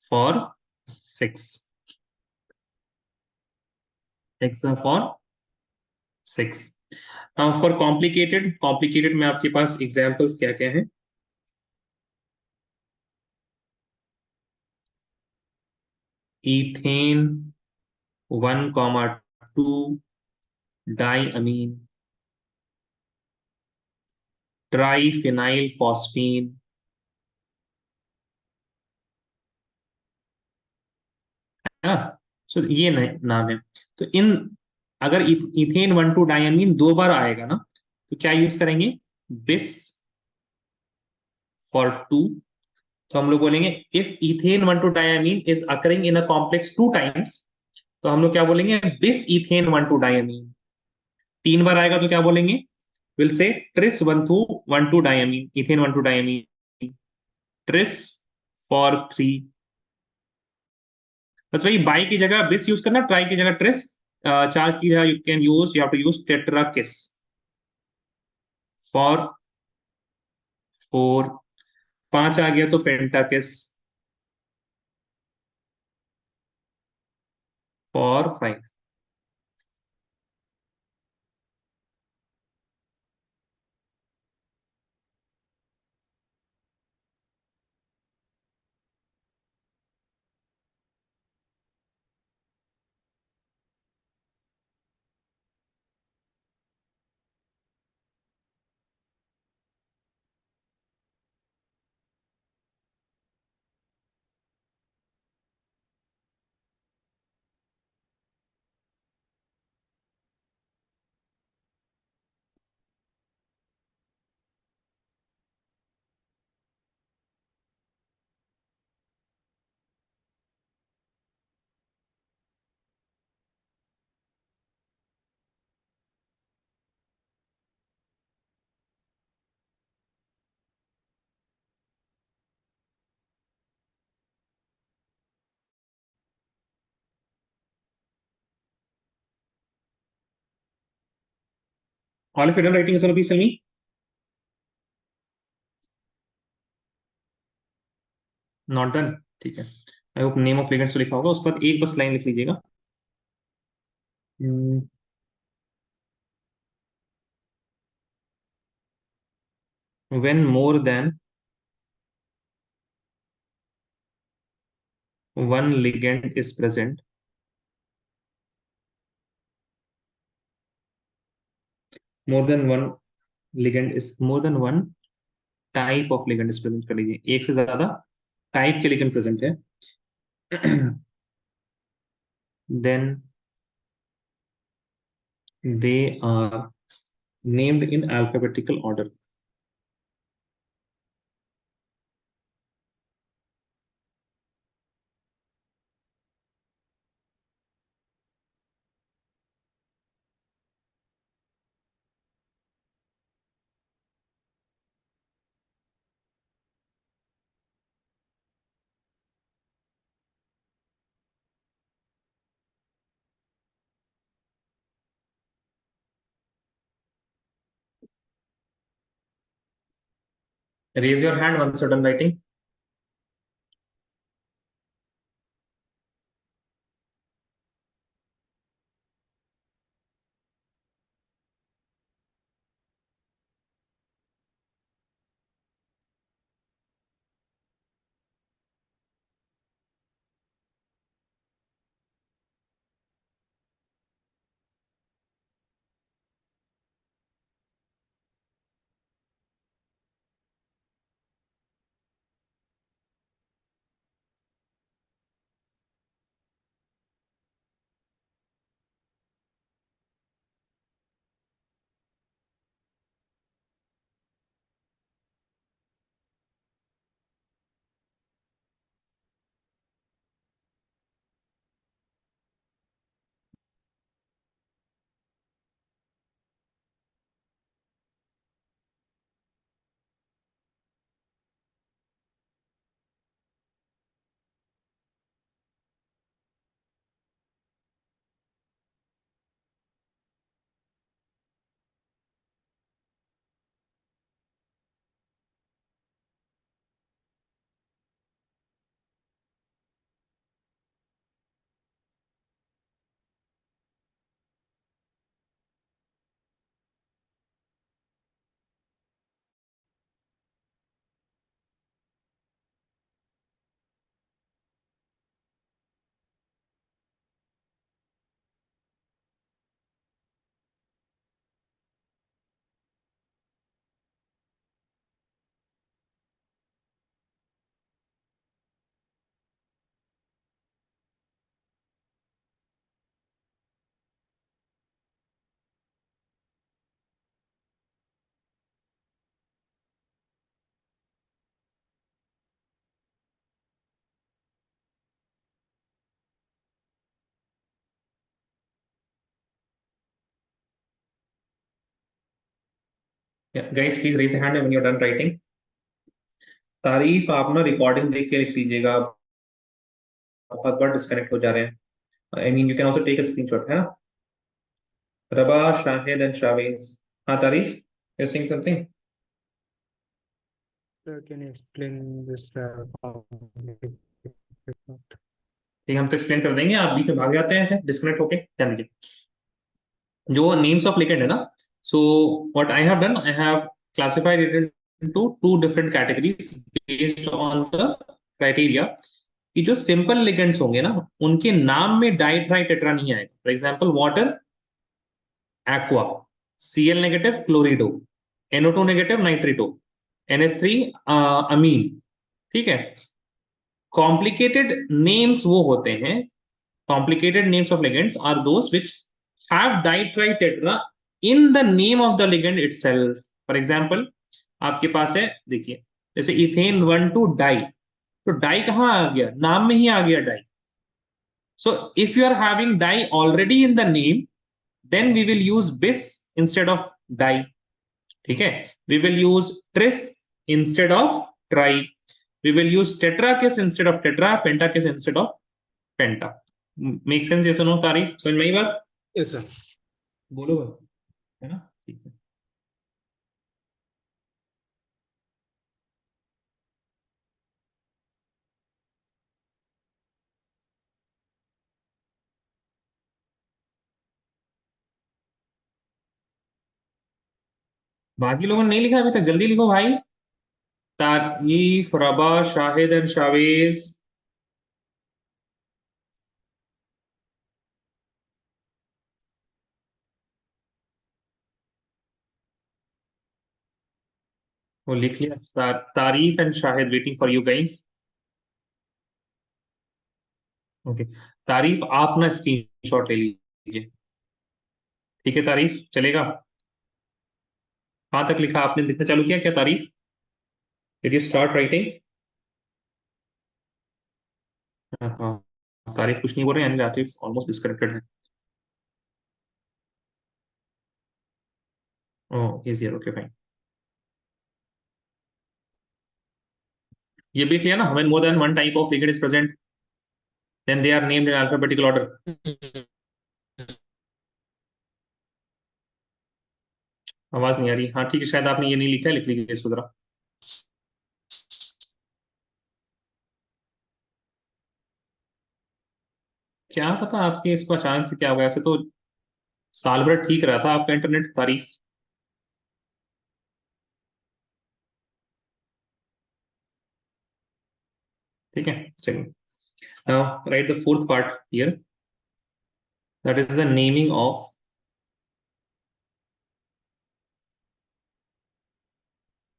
for six, hexa for six. For complicated, complicated में आपके पास एग्जांपल्स क्या क्या हैं? Ethane 1,2 di amine, triphenyl phosphine, है ना। सो ये नाम है। तो इन, अगर इथेन 1,2 डायमीन दो बार आएगा ना, तो क्या यूज करेंगे, बिस फॉर टू। तो हम लोग बोलेंगे if ethane 1,2 diamine is occurring in a complex two times, तो हम लोग क्या बोलेंगे, बिस इथेन 1,2 डायमीन। तीन बार आएगा तो क्या बोलेंगे, will say tris 1,2 diamine, ethane 1,2 diamine, tris for three. बस वही, बाई की जगह बिस यूज करना, ट्राई की जगह ट्रिस, चार की जगह you have to use tetrakis for four. पांच आ गया तो pentakis for five. All of you done writing sir please tell me. Not done, ठीक है। I hope name of ligands तो लिखा होगा, उस पर एक बस लाइन लिख लीजिएगा। When more than one ligand is present, more than one ligand is, more than one type of ligand is present, कर लीजिए, एक से ज्यादा टाइप के लिगेंड प्रेजेंट है, then they are named in alphabetical order. Raise your hand once you're done writing. Guys please raise hand when you are done writing. Tarif आप ना recording देख के लिख लीजिएगा, बहुत बार डिस्कनेक्ट हो जा रहे हैं। I mean you can also take a screenshot, है ना। रबा, शाहिद एंड शावेज। हाँ Tarif, you saying something. Sir, can you explain this? ठीक है, हम तो एक्सप्लेन कर देंगे, आप बीच में भाग जाते हैं ऐसे डिस्कनेक्ट होके। ध्यान दीजिए, जो नेम्स ऑफ लिगेंड है ना, so what I have done, I have classified it into two different categories based on the criteria कि जो सिंपल लिगेंड्स होंगे ना, उनके नाम में डाई ट्राई टेट्रा नहीं आएगा। For example water aqua, Cl negative chlorido, NO2 negative nitrito, NH3 amine. ठीक है, कॉम्प्लिकेटेड नेम्स वो होते हैं, complicated names of ligands are those which have ditrittetra in the name of the ligand itself. For example, आपके पास है, देखिए जैसे ethane 1,2 die, तो डाई कहां आ गया, नाम में ही आ गया di. So if you are having di already in the name, then we will use bis instead of di. ठीक है, we will use tris instead of tri, we will use tetrakis instead of tetra, pentakis instead of penta. Make sense? yes or no? तारीफ समझ में आई बात? Yes, sir. बोलो भाई, है ना, ठीक है। बाकी लोगों ने नहीं लिखा अभी तक, जल्दी लिखो भाई। तारीफ, रबा, शाहिद एंड शावेज। वो लिख लिया। तारीफ and Shahid, waiting for you guys. Okay, तारीफ आप ना स्क्रीनशॉट ले लीजिए। ठीक है तारीफ, चलेगा? कहाँ तक लिखा आपने, लिखना चालू किया क्या तारीफ? Did you start writing? हाँ, तारीफ कुछ नहीं बोल रहे, यानी तारीफ ऑलमोस्ट डिस्कनेक्टेड है। Oh, is here, okay fine. ये भी क्लियर ना, when more than one type of ligand is present, then they are named in alphabetical order. आवाज नहीं आ रही। हाँ ठीक है, शायद आपने ये नहीं लिखा है, लिख लीजिए इसको जरा। क्या पता आपके इसको अचानक से क्या हो गया, ऐसे तो साल भर ठीक रहा था आपका इंटरनेट। तारीफ, ठीक है, चलिए। Now right the fourth part here, that is the naming of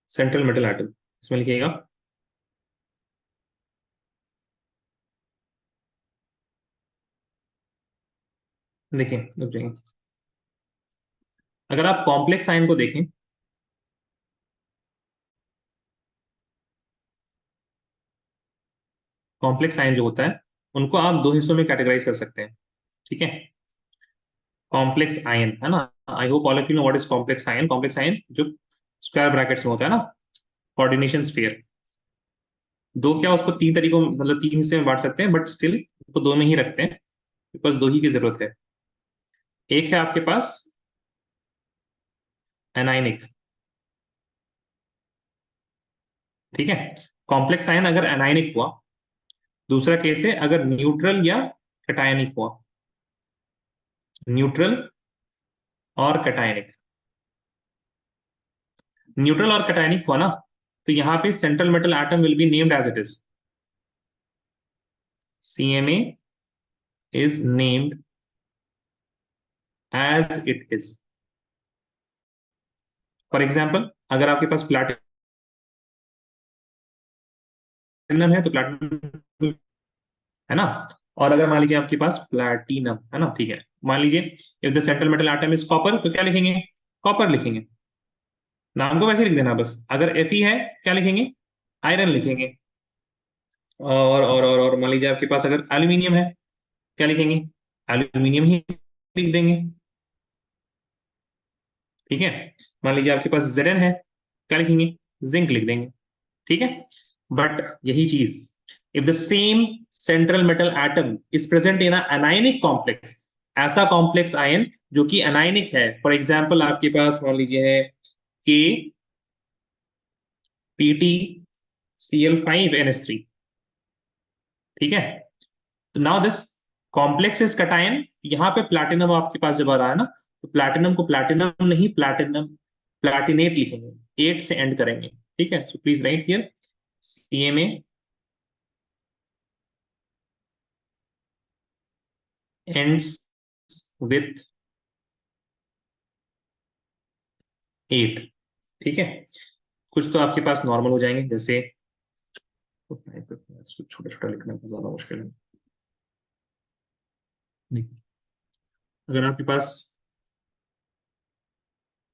central metal atom. इसमें लिखिएगा, देखिए रुक जाइए। अगर आप कॉम्प्लेक्स आयन को देखें, कॉम्प्लेक्स आयन जो होता है, उनको आप दो हिस्सों में कैटेगराइज कर सकते हैं। ठीक है, कॉम्प्लेक्स आयन, है ना। I hope all of you know what is complex ion. Complex ion जो स्क्वायर ब्रैकेट्स में होता है ना, कोऑर्डिनेशन स्फीयर। दो क्या, उसको तीन तरीकों, मतलब तीन हिस्से में बांट सकते हैं, बट स्टिल उसको दो में ही रखते हैं, बिकॉज दो ही की जरूरत है। एक है आपके पास एनाइनिक, ठीक है। कॉम्प्लेक्स आयन अगर एनाइनिक हुआ, दूसरा केस है अगर न्यूट्रल या कैटायनिक हुआ। न्यूट्रल और कैटायनिक, न्यूट्रल और कैटायनिक हुआ ना, तो यहां पे central metal atom will be named as it is. CMA is named as it is. For example, अगर आपके पास प्लैटिनम है तो प्लैटिनम, है ना। और अगर मान लीजिए आपके पास प्लैटिनम है ना, ठीक है, मान लीजिए if the central metal atom is copper, तो क्या लिखेंगे, कॉपर लिखेंगे। नाम को वैसे लिख देना बस। अगर Fe है, क्या लिखेंगे, आयरन लिखेंगे। और मान लीजिए आपके पास अगर एल्यूमिनियम है, क्या लिखेंगे, एल्यूमिनियम ही लिख देंगे। ठीक है, मान लीजिए आपके पास Zn है, क्या लिखेंगे, जिंक लिख देंगे, ठीक है। बट यही चीज, if the same central metal atom is present in anionic complex, ऐसा कॉम्प्लेक्स आयन जो कि अनायनिक है, फॉर एग्जाम्पल आपके पास मान लीजिए है के PtCl5NH3, ठीक है। तो now this complex is cation, यहाँ पे प्लैटिनम आपके पास जब आ रहा है ना, तो प्लैटिनम को प्लैटिनम नहीं, प्लैटिनम प्लैटिनेट लिखेंगे, 8 से एंड करेंगे, ठीक है। So please right here CMA ends with 8, ठीक है। कुछ तो आपके पास नॉर्मल हो जाएंगे, जैसे छोटा छोटा लिखना तो ज्यादा मुश्किल है। नहीं, अगर आपके पास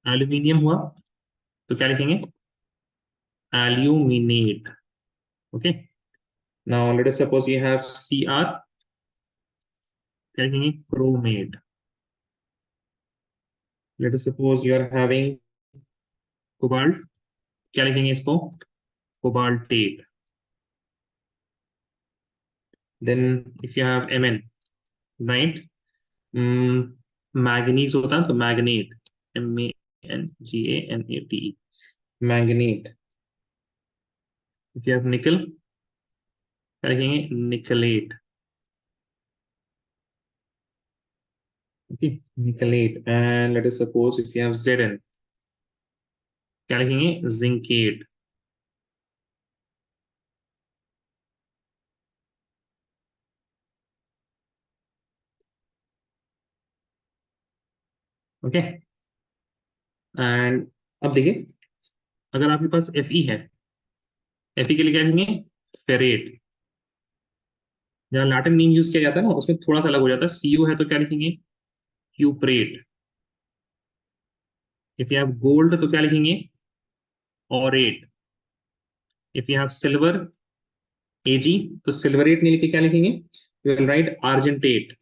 एल्यूमिनियम हुआ तो क्या लिखेंगे, aluminate, okay. Now let us suppose you have Cr, क्या लिखेंगे, chromate. Let us suppose you are having cobalt, क्या लिखेंगे इसको, cobaltate. Then if you have Mn, right, manganese होता है तो manganate, MANGANATE, manganate. If you have nickel, क्या लिखेंगे, nickelate, okay, nickelate. And let us suppose if you have Zn, क्या लिखेंगे, जिंकेट, ओके। एंड अब देखिए, अगर आपके पास Fe है, Fe के लिए क्या लिखेंगे, फेरेट। जहाँ लैटिन नेम यूज किया जाता है ना, उसमें थोड़ा सा अलग हो जाता है, Cu है तो क्या लिखेंगे, cuprate. If you have gold तो क्या लिखेंगे, aurate. If you have silver Ag, तो सिल्वरेट नहीं लिखे, क्या लिखेंगे, you will write argentate.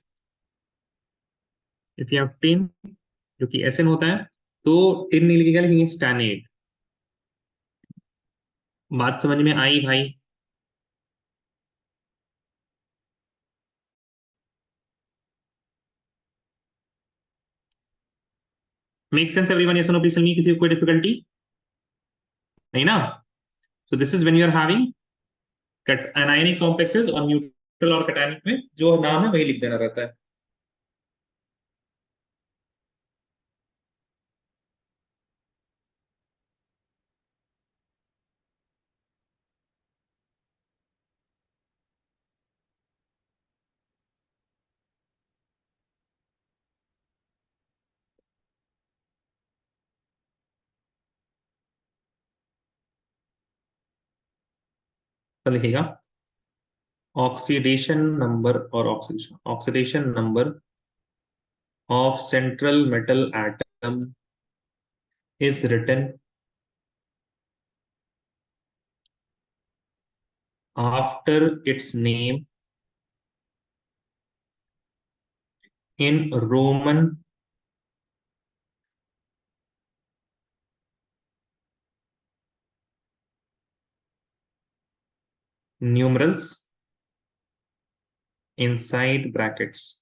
If you have tin, जो कि Sn होता है, तो टिन नहीं लिखे, क्या लिखेंगे, स्टैनेट। बात समझ में आई भाई? मेक सेंस एवरीवन, यस और नो प्लीज टेल मी, किसी को कोई डिफिकल्टी नहीं ना? So this is when you are having anionic complexes, और न्यूट्रल और कैटायनिक में जो नाम है वही लिख देना रहता है। तो लिखेगा ऑक्सीडेशन नंबर, और oxidation number of central metal atom is written after its name in Roman numerals inside brackets.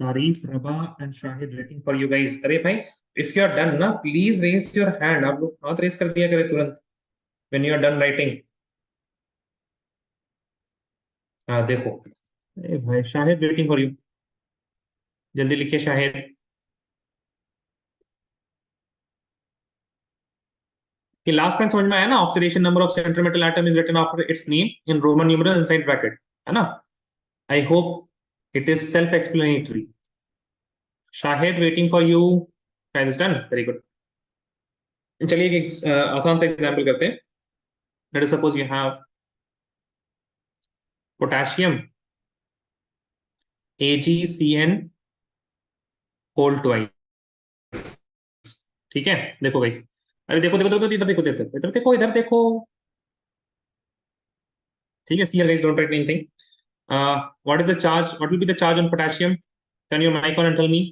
Tarif, Raba and Shahid waiting for you guys. अरे भाई, इफ यू आर डन ना, प्लीज रेज योर हैंड। आप लोग हाथ raise कर दिया करें तुरंत when you are done writing. हाँ देखो, अरे भाई शाहिद वेटिंग फॉर यू, जल्दी लिखिए शाहिद। ये लास्ट पॉइंट समझ में आया ना? Oxidation number of central metal atom is written after its name in Roman numeral inside bracket, है ना? I hope it is self explanatory. Shahid waiting for you. Shahid is done, very good. चलिए एक आसान सा एग्जांपल करते हैं। Let us suppose you have potassium AgCN whole twice, ठीक है? देखो गाइस, अरे देखो देखो देखो, इधर देखो, इधर देखो, इधर देखो, इधर देखो, ठीक है? See guys, don't write anything. What is the charge, what will be the charge on potassium? Can you mic on and tell me,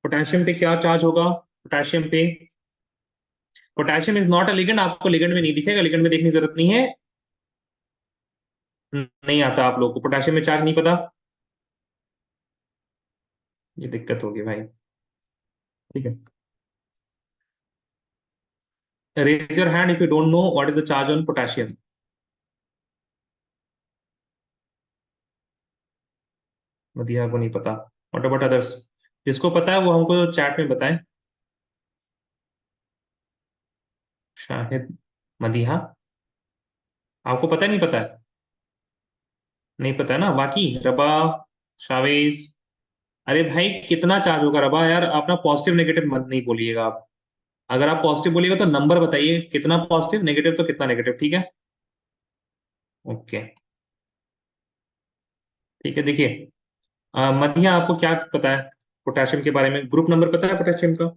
potassium पे क्या चार्ज होगा? पोटेशियम पे, potassium is not a ligand, आपको ligand में नहीं दिखेगा, ligand में देखने की जरूरत नहीं है। नहीं आता आप लोग को पोटेशियम में चार्ज नहीं पता? ये दिक्कत होगी भाई, ठीक है? Raise your hand if you don't know what is the charge on potassium. Madiya को नहीं पता, व्हाट अबाउट अदर्स? जिसको पता है वो हमको चैट में बताएं। शाहिद, मदीहा, आपको पता है नहीं पता है? नहीं पता है ना? बाकी रबा, शावेज, अरे भाई कितना चार्ज होगा रबा? यार अपना पॉजिटिव नेगेटिव मत नहीं बोलिएगा आप। अगर आप पॉजिटिव बोलिएगा तो नंबर बताइए, कितना पॉजिटिव, नेगेटिव तो कितना नेगेटिव, ठीक है? ओके, ठीक है। देखिए, मदिया आपको क्या पता है पोटेशियम के बारे में? ग्रुप नंबर पता है पोटेशियम का?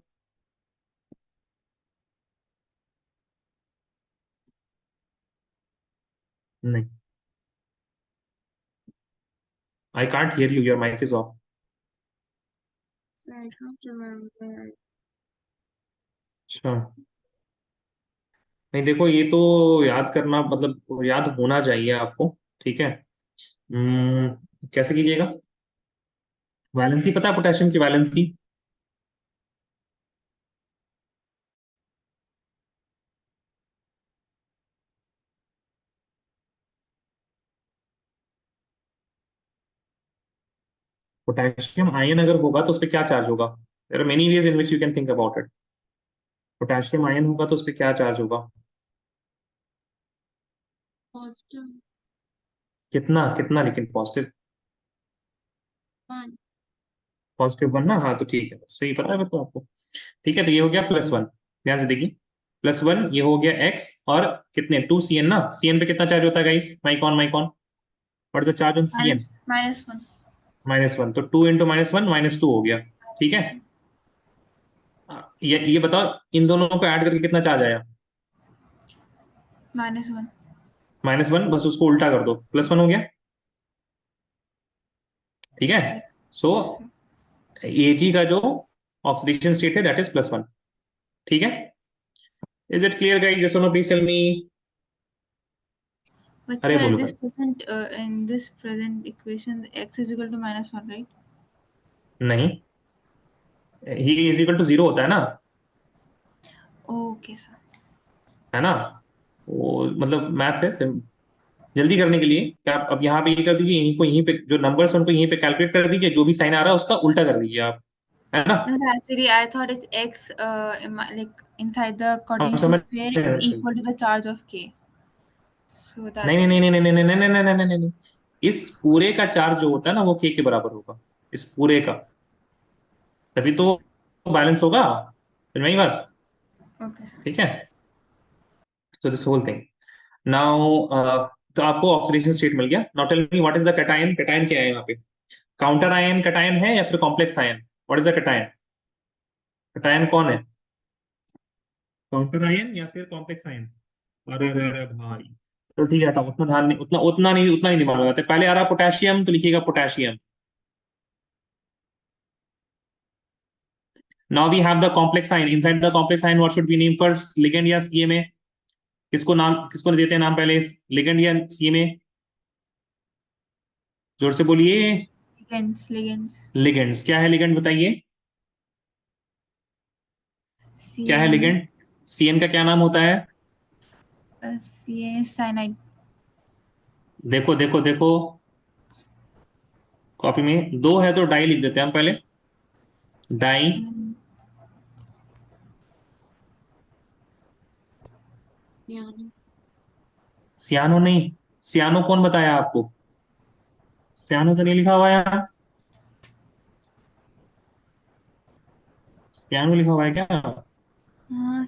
नहीं, I can't hear you, your mic is off. So I can't remember. अच्छा, नहीं देखो, ये तो याद करना, मतलब याद होना चाहिए आपको, ठीक है? कैसे कीजिएगा? वैलेंसी पता है पोटेशियम की वैलेंसी? पोटेशियम आयन अगर होगा तो उस पर क्या चार्ज होगा? There are many ways in which you can think about it. Potassium ion होगा तो उस पर क्या चार्ज होगा? Positive कितना कितना, लेकिन पॉजिटिव? one. पॉजिटिव 1 ना? हाँ तो ठीक है, सही पता है तो आपको। ठीक है, तो ये हो गया +1, ध्यान से देखिए, +1 ये हो गया x, और कितने 2CN ना? CN पे कितना चार्ज होता है guys? Mic on, mic on. What is the charge on CN? -1. -1, तो 2 × -1 -2 हो गया, ठीक है? ये बताओ, इन दोनों को ऐड करके कितना चार्ज आया? -1. -1, बस उसको उल्टा कर दो, +1 हो गया, ठीक है? Yes. सो Yes, sir. Ag का जो ऑक्सीडेशन स्टेट है दैट इज +1, ठीक है? Is it clear guys? Yes और no, please tell me. But अरे sir, बोलो this भाई। present in this present equation, x is equal to -1, right? नहीं, ही इज इक्वल टू 0 होता है ना, Okay, sir. है ना? वो मतलब मैथ्स है, जल्दी करने के लिए क्या आप अब यहाँ पे ये कर दीजिए, यहीं को यहीं पे जो नंबर्स उनको यहीं पे कैलकुलेट कर दीजिए, जो भी साइन आ रहा है उसका उल्टा कर दीजिए आप, है ना? No, sir, actually, I thought it's x like inside the हाँ Cartesian समझ sphere is नहीं equal to the charge of k. So नहीं that's नहीं why. नहीं नहीं नहीं नहीं नहीं नहीं नहीं नहीं नहीं, इस पूरे का चार्ज जो होता है ना वो k के बराबर होगा, इस पूरे का, तभी तो Okay, sir. बैलेंस होगा। समझ में आई बात? Okay, sir. ठीक है, so this whole thing now, तो आपको ऑक्सीडेशन स्टेट मिल गया। Now tell me what is the cation? Cation क्या है यहाँ पे? काउंटर आयन कैटायन है या फिर complex ion? What is the cation? Cation कौन है? काउंटर आयन या फिर कॉम्प्लेक्स आयन? अरे अरे अरे भाई, तो ठीक है, हटाओ, उतना ध्यान नहीं, उतना नहीं दिमाग लगाते। पहले आ रहा पोटेशियम तो लिखिएगा potassium. Now we have the complex ion, inside the complex ion what should be name first, ligand या सीएमए? किसको देते हैं नाम पहले, लिगेंड या सीएमए? जोर से बोलिए। ligands. लिगेंड्स क्या है? लिगेंड बताइए, क्या है CN, लिगेंड? सीएन का क्या नाम होता है? CN is cyanide. देखो देखो देखो, कॉपी में दो है तो डाई लिख देते हैं हम पहले। डाई, And cyano, सियानो नहीं। सियानो कौन बताया आपको? सियानो तो नहीं लिखा हुआ है यार। सियानो लिखा हुआ है क्या? uh,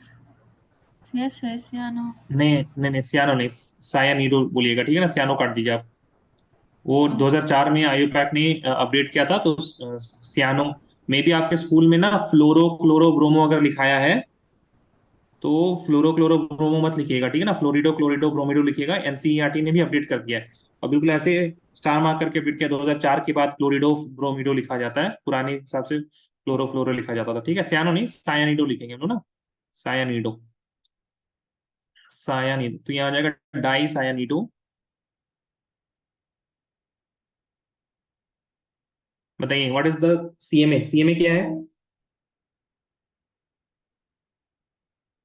yes, yes, cyano. नहीं नहीं नहीं, सियानो नहीं, सायानीडो बोलिएगा, ठीक है ना? सियानो काट दीजिए आप। वो Oh, 2004 में आयुपैक ने अपडेट किया था, तो सियानो में भी आपके स्कूल में ना फ्लोरो क्लोरो ब्रोमो अगर लिखाया है तो फ्लोरो क्लोरो ब्रोमो मत लिखिएगा, ठीक है ना? फ्लोरिडो क्लोरिडो ब्रोमिडो लिखिएगा। एनसीईआरटी ने भी अपडेट कर दिया है, और बिल्कुल ऐसे स्टार मार्क करके अपडेट किया। 2004 के बाद क्लोरिडो ब्रोमिडो लिखा जाता है, पुराने हिसाब से क्लोरो फ्लोरो लिखा जाता था, ठीक है? सियानो नहीं, सायानीडो लिखेंगे हम लोग ना। सायानीडो, सायानीडो तो यहाँ आ जाएगा डाई सायानीडो। बताइए what is the CMA? CMA क्या है?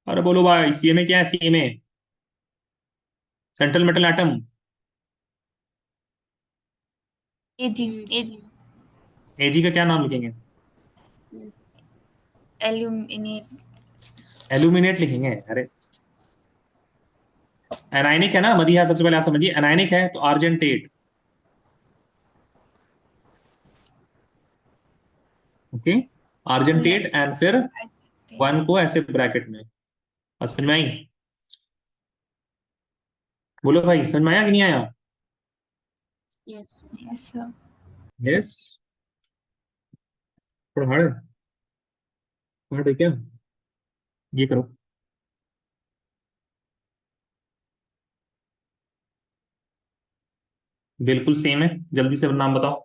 अरे बोलो भाई, सीएमए क्या है? CMA central metal atom. AG, एजी का क्या नाम लिखेंगे? aluminate. एल्यूमिनेट लिखेंगे? अरे एनाइनिक है ना मदिया, सबसे पहले आप समझिए, एनाइनिक है तो आर्जेंटेट। ओके, So yeah, आर्जेंटेट एंड फिर acetate. वन को ऐसे ब्रैकेट में। और समझ में आई? बोलो भाई, समझ में आया कि नहीं आया? yes, Yes, sir. यस। थोड़ा हार्ड है, हार्ड है क्या? ये करो। बिल्कुल सेम है, जल्दी से नाम बताओ।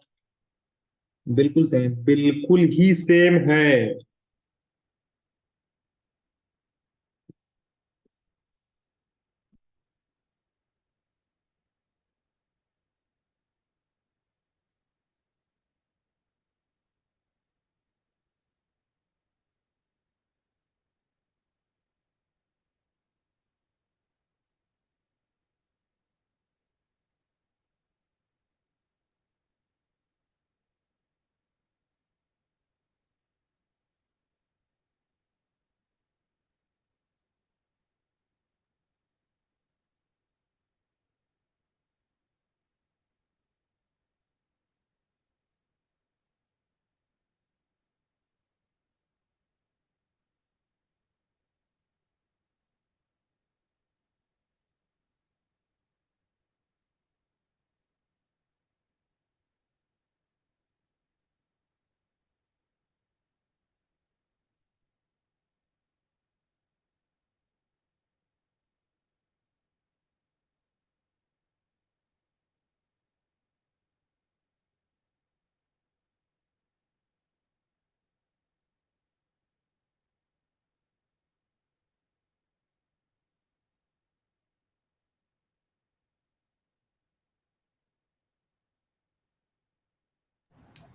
बिल्कुल सेम, बिल्कुल ही सेम है।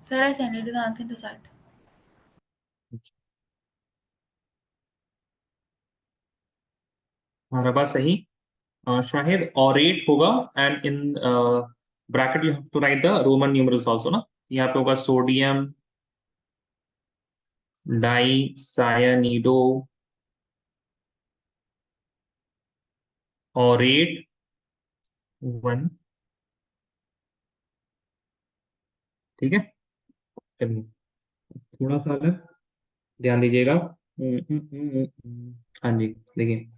Sir, I sent you the answer in the chat. हमारा बात सही। शाहिद ऑरेट होगा, and in bracket you have to write the Roman numerals also ना। यहाँ पे होगा sodium di cyanido aurate one, ठीक है? चलिए, थोड़ा सा अलग ध्यान दीजिएगा। हाँ जी, देखिए।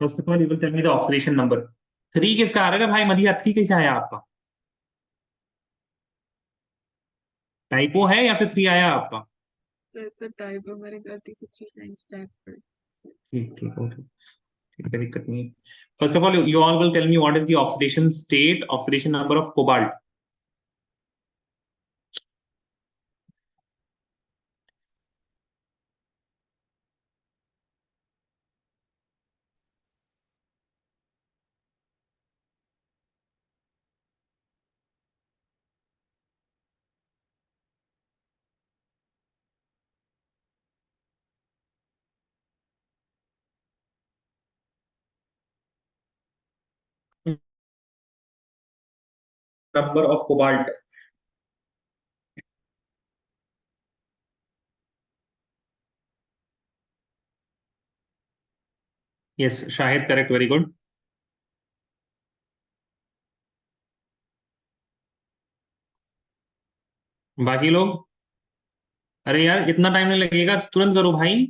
First of all you will tell me the oxidation number. Three किसका आ रहा है भाई? मधिया, थ्री कैसे आया आपका? टाइपो है या फिर थ्री आया आपका? that's a typo. मैंने गलती से 3 times type कर ठीक ठीक, ओके। कोई दिक्कत नहीं है. First of all, you all will tell me what is the oxidation state, oxidation number of cobalt. Number of cobalt. Yes, Shahid, correct, very good. बाकी लोग, अरे यार इतना टाइम नहीं लगेगा, तुरंत करो भाई.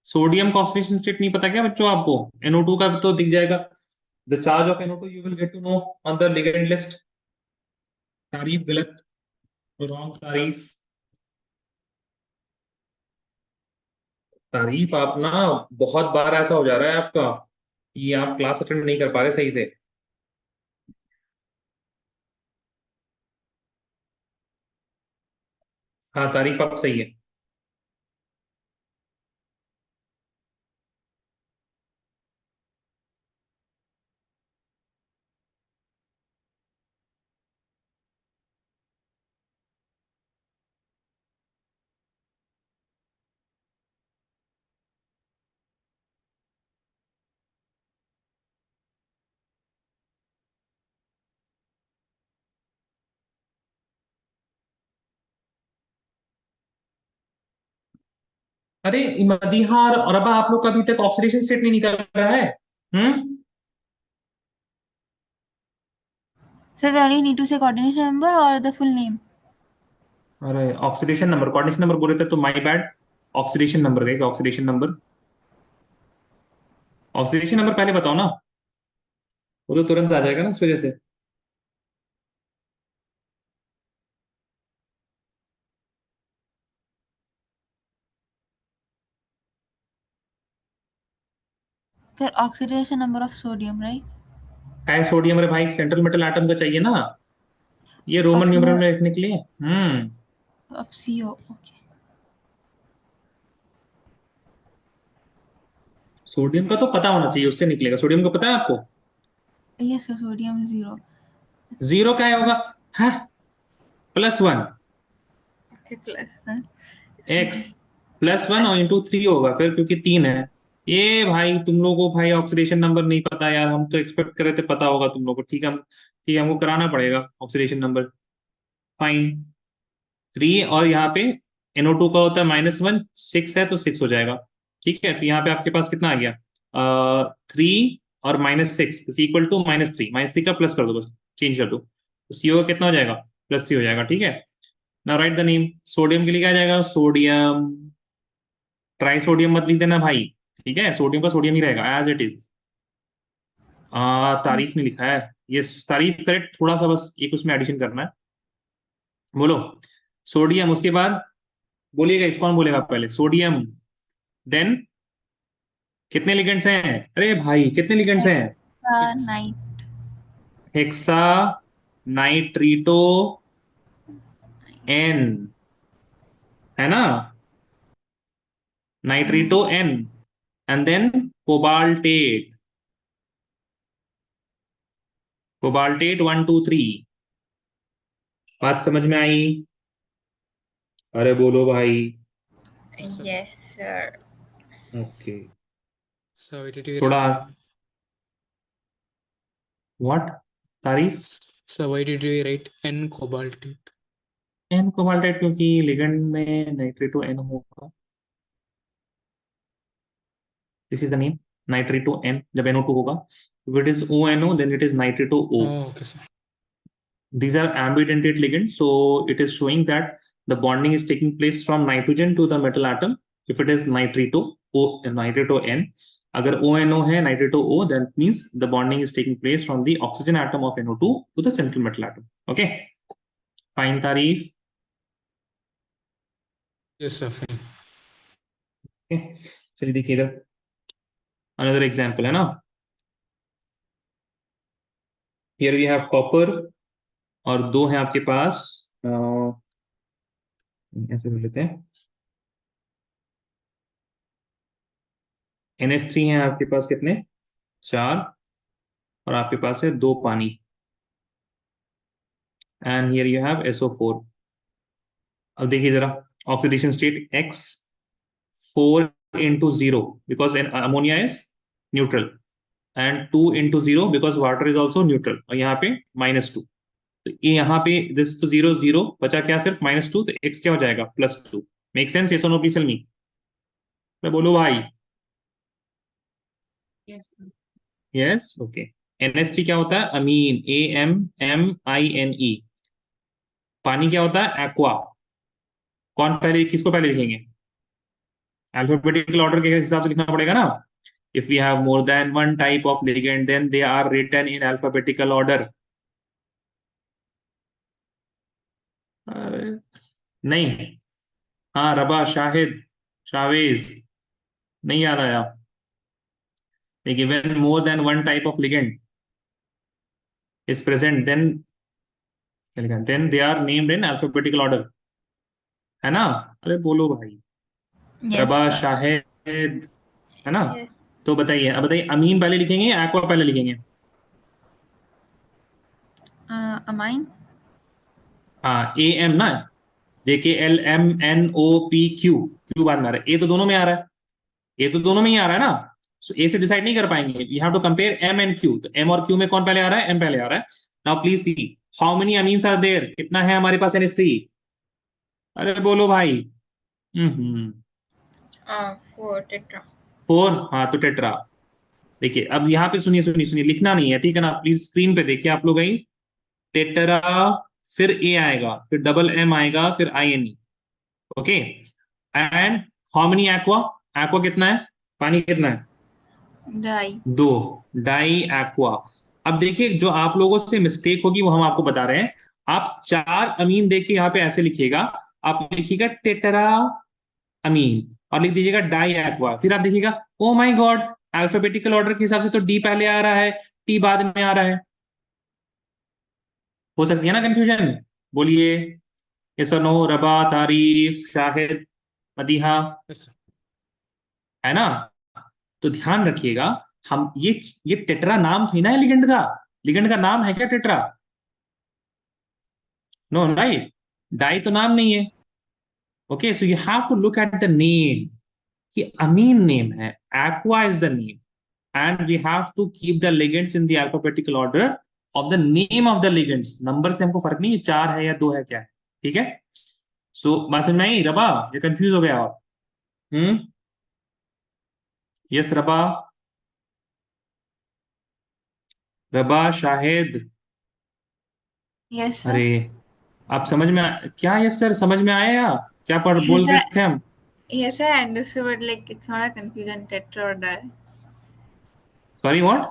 सोडियम का ऑक्सीडेशन स्टेट नहीं पता क्या बच्चों आपको? NO2 का तो दिख जाएगा. The charge of NO2 you will get to know on the ligand list. Tarif गलत, रॉन्ग तारीफ. तारीफ आप ना, बहुत बार ऐसा हो जा रहा है आपका कि आप क्लास अटेंड नहीं कर पा रहे सही से. हाँ, तारीफ आप सही है. अरे मदीहा और अबा, आप लोग का अभी तक ऑक्सीडेशन स्टेट नहीं निकल रहा है. हम्म. Sir, we only need to say coordination number or the full name. अरे ऑक्सीडेशन नंबर, कोऑर्डिनेशन नंबर बोले थे तो my bad. Oxidation number guys, oxidation number. Oxidation number पहले बताओ ना, वो तो तुरंत आ जाएगा ना इस वजह से. Sir, oxidation number of sodium, right? है सोडियम, रे भाई सेंट्रल मेटल एटम का चाहिए ना, ये रोमन न्यूमरल में लिखने के लिए. Of CO. Okay. सोडियम का तो पता होना चाहिए, उससे निकलेगा. सोडियम का पता है आपको? Yes, sir, sodium is 0. Zero क्या होगा? है +1. Okay, plus. Huh? एक्स +1 और *3 होगा फिर, क्योंकि 3 है. ये भाई तुम लोगों को भाई ऑक्सीडेशन नंबर नहीं पता यार, हम तो एक्सपेक्ट कर रहे थे पता होगा तुम लोगों को. ठीक है, ठीक है, हमको कराना पड़ेगा ऑक्सीडेशन नंबर. फाइन. 3 और यहाँ पे NO2 का होता है -1, 6 है तो 6 हो जाएगा. ठीक है, तो यहाँ पे आपके पास कितना आ गया? 3 और -6 इज इक्वल टू -3. -3 का प्लस कर दो, बस चेंज कर दो, तो CO का कितना हो जाएगा? +3 हो जाएगा. ठीक है. Now right the name. Sodium के लिए क्या आ जाएगा? सोडियम. ट्राइसोडियम मत लिख देना भाई. ठीक है, सोडियम का सोडियम ही रहेगा एज इट इज. तारीफ नहीं लिखा है. ये तारीफ करेक्ट, थोड़ा सा बस एक उसमें एडिशन करना है. बोलो. सोडियम, उसके बाद बोलिएगा, इस कौन बोलेगा पहले? सोडियम. देन कितने लिगेंड्स हैं? अरे भाई कितने लिगेंड्स हैं? Night. हेक्सा नाइट्रीटो एन, है ना? Nitrito N. And then cobaltate. Cobaltate 1 2 3. बात समझ में आई? अरे बोलो भाई. Yes, sir. Okay. So why did you थोड़ा write what? Tarif. so why did you write N cobaltate? N cobaltate क्योंकि लिगेंड में नाइट्रेटो एन होगा. This is the name, nitrato N. जब NO2 होगा, if it is ONO then it is nitrito O. Oh, okay, sir. These are ambidentate ligands, so it is showing that the bonding is taking place from nitrogen to the metal atom. If it is nitrito O, nitrito N. अगर ONO है nitrito O, that means the bonding is taking place from the oxygen atom of NO2 to the central metal atom. Okay, fine तारीफ. Yes, sir. Fine. Okay. चलिए देखिए इधर. Another example है ना, here we have copper, और दो है आपके पास, ऐसे कर लेते हैं, NH3 है आपके पास कितने, 4, और आपके पास है 2 पानी, and here you have SO4। अब देखिए जरा, oxidation state X4 into 0 because ammonia is neutral, and 2 into 0 because water is also neutral, और यहाँ पे -2। तो ये यहाँ पे दिस तो 0 0 बचा, क्या सिर्फ -2, तो x क्या हो जाएगा, +2। Make sense, yes or no, please tell me। मैं बोलो भाई। Yes, okay. NH3 क्या होता है, अमीन, AMMINE। पानी क्या होता है, एक्वा। कौन पहले, किसको पहले लिखेंगे, अल्फाबेटिकल ऑर्डर के हिसाब से लिखना पड़ेगा ना। If we have more than one type of ligand then they are written in alphabetical order. नहीं, हाँ, रबा, शाहिद, शावेज, नहीं याद आया। देखिए, when more than one type of ligand is present, then they are named in alphabetical order, है ना। अरे बोलो भाई, Yes, रबा, sir. शाहिद, है ना। Yes. तो बताइए, अब बताइए, अमीन पहले लिखेंगे या एक्वा पहले लिखेंगे। Amine. हाँ, AM ना, JKLMNOPQ, क्यू बाद में आ रहा है, ए तो दोनों में आ रहा है, ए तो दोनों में ही आ रहा है ना। सो ए से डिसाइड नहीं कर पाएंगे, you have to compare M and Q। तो M और Q में कौन पहले आ रहा है, M पहले आ रहा है। Now please see, how many amines are there, कितना है हमारे पास NH3। अरे बोलो भाई। हम्म। 4 tetra. 4, हाँ, तो टेट्रा। देखिए, अब यहाँ पे सुनिए सुनिए सुनिए, लिखना नहीं है, ठीक है ना, प्लीज स्क्रीन पे देखिए आप लोग। टेट्रा, फिर ए आएगा, फिर डबल M आएगा, फिर INE। Okay, and how many aqua, aqua कितना है, पानी कितना है, Dye. 2, die aqua. अब देखिए, जो आप लोगों से मिस्टेक होगी वो हम आपको बता रहे हैं। आप 4 अमीन देख के यहाँ पे ऐसे लिखिएगा, आप लिखिएगा टेट्रा अमीन, और लिख दीजिएगा डाई एक्वा, फिर आप देखिएगा, oh my God, alphabetical order के हिसाब से तो डी पहले आ रहा है, टी बाद में आ रहा है। हो सकती है ना कंफ्यूजन। बोलिए, यस और नो, रबा, तारीफ, शाहिद, मदीहा, Yes, sir. है ना। तो ध्यान रखिएगा, हम ये टेट्रा नाम थी ना लिगेंड का, लिगेंड का नाम है क्या टेट्रा, नो राइट, डाई तो नाम नहीं है। Okay, so you have to look at the name, कि अमीन नेम है, aqua is the name, and we have to keep the ligands in the alphabetical order of the name of the ligands। Number से हमको फर्क नहीं है, 4 है या 2 है, क्या है, ठीक है। सो बात समझ में आई रबा, ये कंफ्यूज हो गया आप। यस रबा, रबा, शाहिद। Yes, sir. अरे, आप समझ में क्या, यस सर, समझ में आया, क्या पढ़ Yes, बोल रहे sir. थे हम। Yes, I understood, but like it's not a confusion, tetra or dye. Sorry what.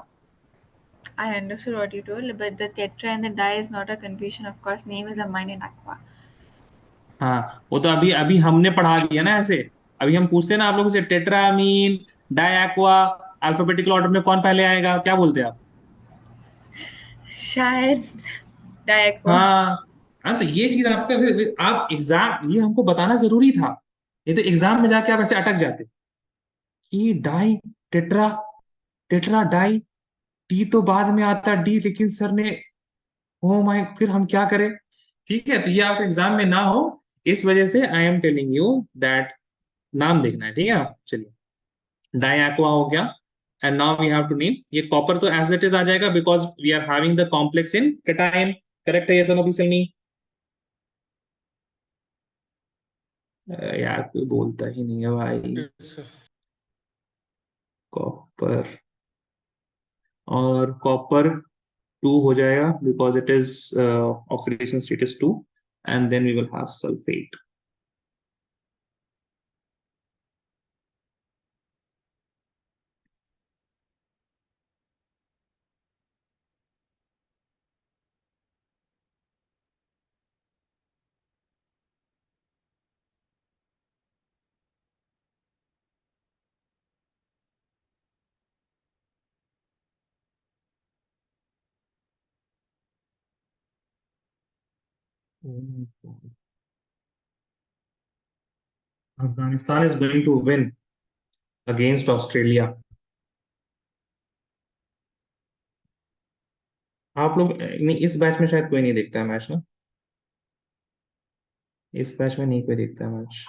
I understood what you told, but the tetra and the dye is not a confusion. Of course, name is amine and aqua. हाँ, वो तो अभी अभी हमने पढ़ा दिया ना ऐसे। अभी हम पूछते हैं ना आप लोगों से, टेट्रामीन, डायक्वा, अल्फाबेटिकल ऑर्डर में कौन पहले आएगा, क्या बोलते हैं आप। शायद dye aqua. हाँ, हाँ, तो ये चीज आपका आप एग्जाम, ये हमको बताना जरूरी था, ये तो एग्जाम में जाके आप ऐसे अटक जाते कि di, tetra, tetra di, T तो बाद में आता डी, लेकिन सर ने, ओ माय, फिर हम क्या करें। ठीक है, तो ये आपके एग्जाम में ना हो, इस वजह से I am telling you that नाम देखना है, ठीक है। चलिए, डाई एक्वा हो गया, and now we have to name, ये कॉपर तो एज इट इज आ जाएगा because we are having the complex in cation. Correct है, ये सर ऑफिशियल नहीं। यार कोई बोलता ही नहीं है भाई। Yes, sir. कॉपर, और कॉपर 2 हो जाएगा because it is oxidation status 2, and then we will have sulphate. Afghanistan is going to win against Australia. आप लोग नहीं, इस बैच में शायद कोई नहीं देखता है मैच ना, इस बैच में नहीं कोई देखता है मैच।